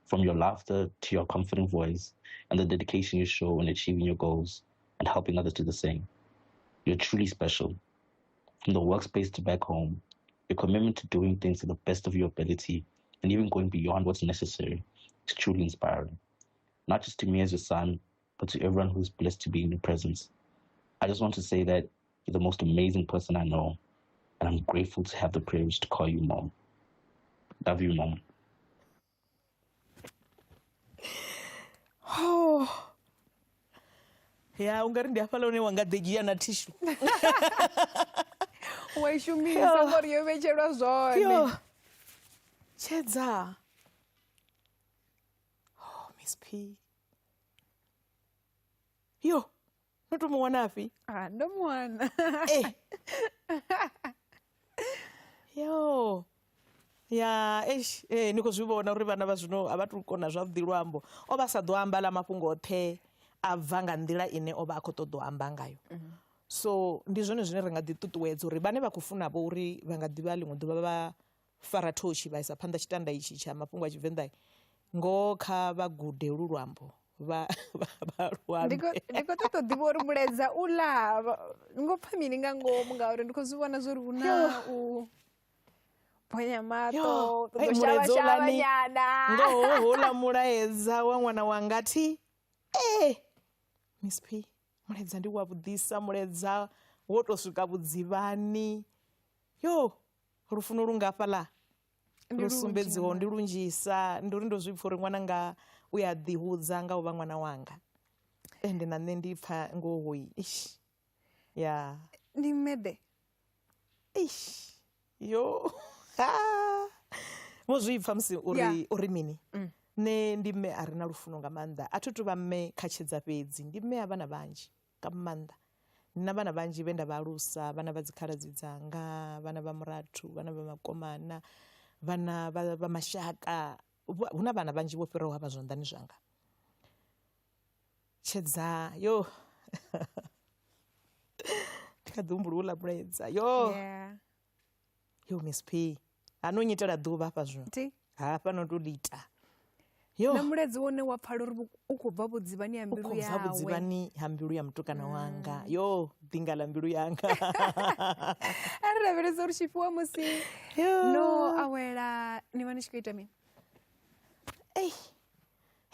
From your laughter to your confident voice and the dedication you show in achieving your goals and helping others do the same. You're truly special. From the workspace to back home, your commitment to doing things to the best of your ability and even going beyond what's necessary is truly inspiring. Not just to me as your son, but to everyone who's blessed to be in your presence. I just want to say that you're the most amazing person I know, and I'm grateful to have the privilege to call you Mom. Love you, Mom. Oh. Ya ungari ndi hafhala une wanga ḓedzhia na tissue. Wa shumisa ngori yo vhetshelwa zwone. Tshedza. Oh, Miss P. Yo, no to muwana afi? Ah, ndo muwana. Yo. Ya, niko zwivhona uri vhana vha zwino a vha tu kona zwavhuḓi luambo. O vha sa ḓo amba la mafhungo oṱhe a bva nga nḓila ine o vha a khou ṱoḓa u amba ngayo. So ndi zwone zwine ri nga ḓi ṱuṱuwedza uri vhane vha khou funa vho uri vha nga ḓivha ḽiṅwe ḓuvha vha fara thoshi vha isa phanḓa tshitanda itshi tsha mafhungo a Tshivenḓa ngoho kha vha gude lu luambo ndi khou ṱoḓa u ḓivha uri muledza u ḽa ngo pfha mini nga ngomu ngauri ndi khou zwi vhona zwo ri hu na u bonya maṱo ṱoḓo shavha nyana ngoho houḽa mulaedza wa ṅwana wanga thi Miss P muledza ndi wa vhuḓisa muledza wo to swika vhudzivhani lufuno lungafhaḽa lu sumbedziho ndi lunzhisa ndi uri ndo zwi pfha uri ṅwananga u ya ḓihudza nga u vha ṅwana wanga ende na nṋe ndi pfha ngoho ya ndi mmede vho zwi pfha musi uri mini nṋe ndi mme a re na lufuno nga maanḓa a thi tu vha mme kha tshedza fhedzi ndi mme a vhana vhanzhi nga maanḓa ndi na vhana vhanzhi vhe nda vha alusa vhana vha dzikhaladzi dzanga vhana vha murathu vhana vha makomana vhana vha mashaka hu na vhana vhanzhi vho fhiraho havha zwanḓani zwanga tshedza ndi kha ḓi humbula uḽa muledza Miss P ano nyitela ḓuvha hafha zwino hafha no to ḽita na muledzi wone wa pfhala uri u khou bva vhudzivhani ha mbilu yawe vhudzivhani ha mbilu ya mutukana wanga ḓinga ḽa mbilu yanga a ri lavhelesa uri Tshifiwa musi no awela ni vha ni tshi khou ita mini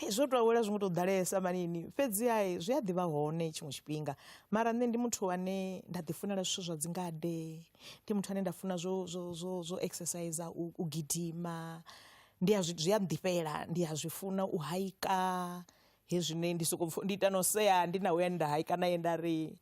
zwo to awela zwi ngo to ḓalesa manini fhedziha zwi a ḓivha hone tshiṅwe tshifhinga mara nṋe ndi muthu ane nda ḓifunela zwithu zwa dzingade ndi muthu ane nda funa zwo exercise u gidima zwi a nḓifhela ndi a zwi funa u haika hezwine ndi ita no sea ndi na uya nda haika naye nda ri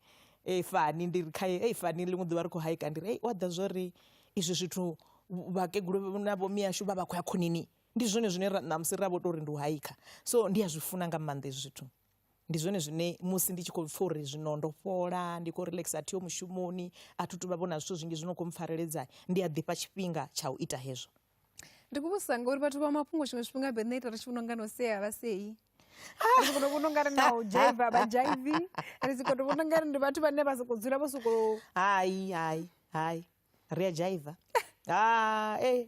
fani ndi ri khaye fani ḽiṅwe ḓuvha ri khou haika ndi ri wa ḓa zwo ri izwi zwithu vhakegulu na vho miyashu vha khou ya khonini ndi zwone zwine namusi ra vho to uri ndi u haika so ndi a zwi funa nga maanḓa ezwi zwithu ndi zwone zwine musi ndi tshi khou pfha uri zwino ndo fhola ndi khou relax a thiho mushumoni a thu tu vha vhona zwithu zwinzhi zwino khou mpfareledza ndi a ḓifha tshifhinga tsha u ita hezwo ndi khou vhusa ngauri vhathu vha mafhungo tshiṅwe tshifhinga bene ita ri tshi vhona nga no sea vha sei ri si khou vhona ungari na u jaiva vha jaivi ri si khou vhona ungari ndi vhathu vhane vha sokou dzula vha sokou hai ri a jaiva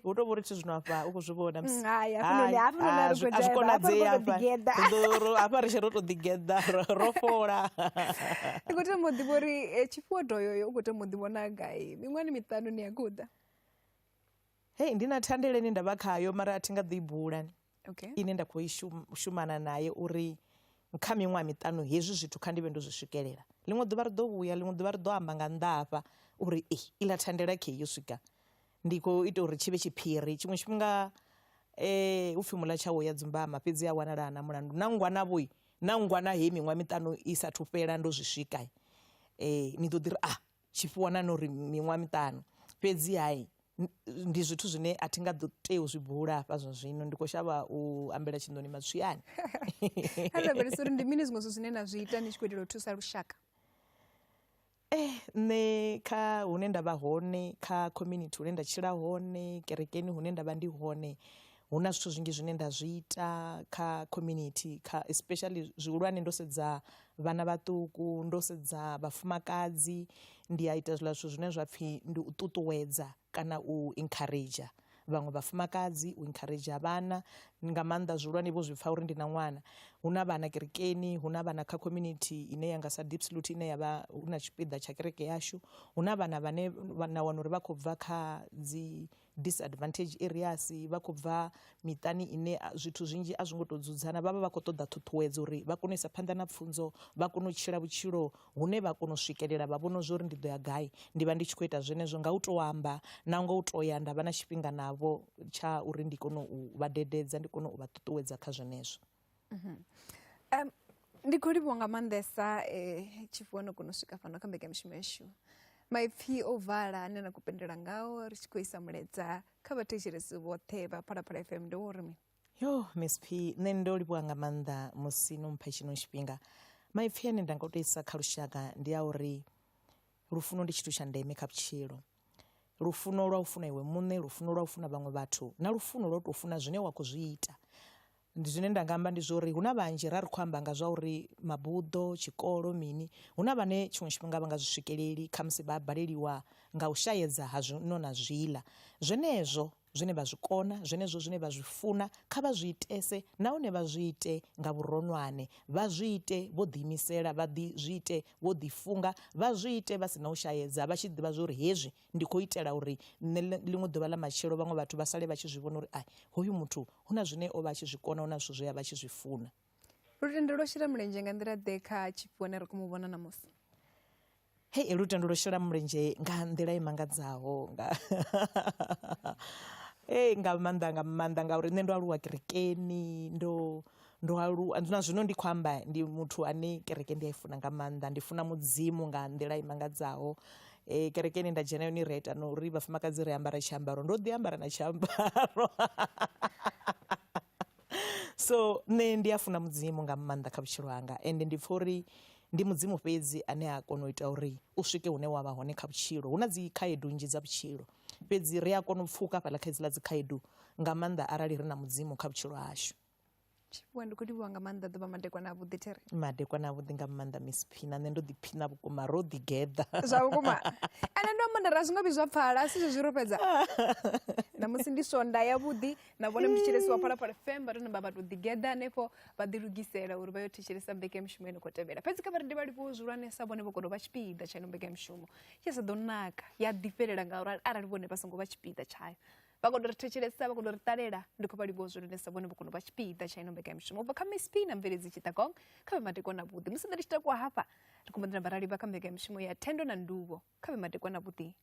hu to vhori thi zwino afha u khou zwi vhona a zwi konadzei afha ri tshe ro to ḓigeḓa ro fola ndi khou tama u ḓivha uri Tshifiwa doyoyo u khou tama u ḓivhona gai miṅwahani miṱanu ni ya guda ndi na thandele ine nda vha khayo mara a thi nga ḓo i bula ine nda khou i shumana naye uri kha miṅwaha miṱanu hezwi zwithu kha ndi vhe ndo zwi swikelela ḽiṅwe ḓuvha ri ḓo vhuya ḽiṅwe ḓuvha ri ḓo amba nga nnḓa hafha uri iḽa thandela khe yo swika ndi khou ita uri tshi vhe tshiphiri tshiṅwe tshifhinga u pfhi mula tshawo ya dzumbama fhedzi ya wanala na mulandu na ngwanavho na ngwana hei miṅwaha miṱanu i sathu fhela ndo zwi swika ni ḓo ḓi ri Tshifiwa na no ri miṅwaha miṱanu fhedzi ndi zwithu zwine a thi nga ḓo tea u zwi bula hafha zwa zwino ndi khou shavha u ambela tshinḓoni matswiyani a lavhelesa uri ndi mini zwiṅwe zwithu zwine na zwi ita ni tshi khou itela u thusa lushaka nṋe kha hune nda vha hone kha community hune nda tshila hone kerekeni hune nda vha ndi hone hu na zwithu zwinzhi zwine nda zwi ita kha community especially zwihulwane ndo sedza vhana vhaṱuku ndo sedza vhafumakadzi ndi a ita zwiḽa zwithu zwine zwa pfhi ndi u ṱuṱuwedza kana u encourage vhaṅwe vhafumakadzi u encourage vhana nga maanḓa zwihulwane vho zwi pfha uri ndi na ṅwana hu na vhana kerekeni hu na vhana kha community ine yanga sa Deep Salute ine yavha hu na tshipiḓa tsha kereke yashu hu na vhana vhane na wana uri vha khou bva kha dzi disadvantage areas vha khou bva miṱani ine zwithu zwinzhi a zwi ngo to dzudzana vha vha khou ṱoḓa ṱhuṱhuwedzo uri vha kone u isa phanḓa na pfunzo vha kone u tshila vhutshilo hune vha kone u swikelela vha vhona zwo uri ndi ḓo ya gai ndi vha ndi tshi khou ita zwenezwo nga u tou amba na nga u tou ya nda vha na tshifhinga navho tsha uri ndi kone u vha dededza ndi kone u vha ṱuṱuwedza kha zwenezwo ndi khou livhuwa nga maanḓesa Tshifiwa no kona u swika fhano kha mbekanyamushumo yashu maipfi o vala ane na khou pendela ngao ri tshi khou isa muledza kha vhathetshelesi vhoṱhe vha Phalaphala FM ndi uri mi Miss P nṋe ndo livhuwa nga maanḓa musi no mpha tshino tshifhinga maipfi ane nda nga to isa kha lushaka ndi a uri lufuno ndi tshithu tsha ndeme kha vhutshilo lufuno lwa u funa iwe muṋe lufuno lwa u funa vhaṅwe vhathu na lufuno lwa u tou funa zwine wa khou zwi ita ndi zwine nda nga amba ndi zwa uri hu na vhanzhi ra ri khou amba nga zwa uri mabuḓo tshikolo mini hu na vhane tshiṅwe tshifhinga vha nga zwi swikeleli kha musi vha baleliwa nga u shayedza ha zwino na zwiḽa zwenezwo zwine vha zwikona zwenezwo zwine vha zwi funa kha vha zwi itese nahone vha zwi ite nga vhuronwane vha zwi ite vho ḓiimisela vha zwi ite vho ḓifunga vha zwi ite vha sina u shayedza vha tshi ḓivha zwa uri hezwi ndi khou itela uri nṋe ḽiṅwe ḓuvha ḽa matshelo vhaṅwe vhathu vha sale vha tshi zwi vhona uri ai hoyu muthu hu na zwine o vha tshi zwi kona hu na zwithu zwe a vha tshi zwi funa. Lutendo lwo shela mulenzhe nga nḓila ḓe kha tshifhiwa ne ri khou mu vhona namusi? Hei, lutendo lwo shela mulenzhe nga nḓila i mangadzaho nga maanḓa ngauri nṋe ndo aluwa kerekeni ndo aluwa na zwino ndi khou amba ndi muthu ane kereke ndi a i funa nga maanḓa ndi funa mudzimu nga nḓila i mangadzaho. Kerekeni nda dzhena yone ri ita no uri vhafumakadzi ri ambara tshiambaro ndo ḓi ambara na tshiambaro so nṋe ndi a funa mudzimu nga maanḓa kha vhutshilo hanga ende ndi pfha uri ndi mudzimu fhedzi ane a kona u ita uri u swike hune wa vha hone kha vhutshilo. Hu na dzi khaedu nnzhi dza vhutshilo fhedzi ri a kona u pfhuka fhaḽa kha hedziḽa dzi khaedu nga maanḓa arali ri na mudzimu kha vhutshilo hashu. Tshifhiwa ndi khou livhuwa nga maanḓa ḓuvha madekwana a vhuḓi Tere. Madekwana a vhuḓi nga maanḓa Miss Phina nṋe ndo ḓiphina vhukuma ro ḓigeḓa zwa vhukuma ane ndo amba ra zwi nga vhi zwa pfhala si zwe zwi ro fhedza namusi ndi sonda yavhuḓi na vhone mthetshelesi wa Phalaphala FM vha tou namba vha tou ḓigeḓa hanefho vha ḓilugisela uri vha yo thetshelesa mbekanyamushumo ine khou tevhela fhedzi kha vha ri ndi vhalivhuwa zwihulwanesa vhone vha kona u vha tshipiḓa tsha ino mbekanyamushumo ya sa ḓo naka ya ḓifhelela ngauri arali vhone vha songo vha tshipiḓa tshayo vha kona u ri thetshelesa vha kona u ri ṱalela ndi khou vha livhuwa zwihulwanesa vhone vha kona u vha tshipiḓa tsha ino mbekanyamushumo u bva kha Miss Phina mubveledzi Tshiṱakong kha vhe madekwana vhuḓi musi nṋe ndi tshi takuwa hafha ri khou mbo ḓi namba ra livha kha mbekanyamushumo ya Thendo na Nduvho kha vhe madekwana vhuḓi.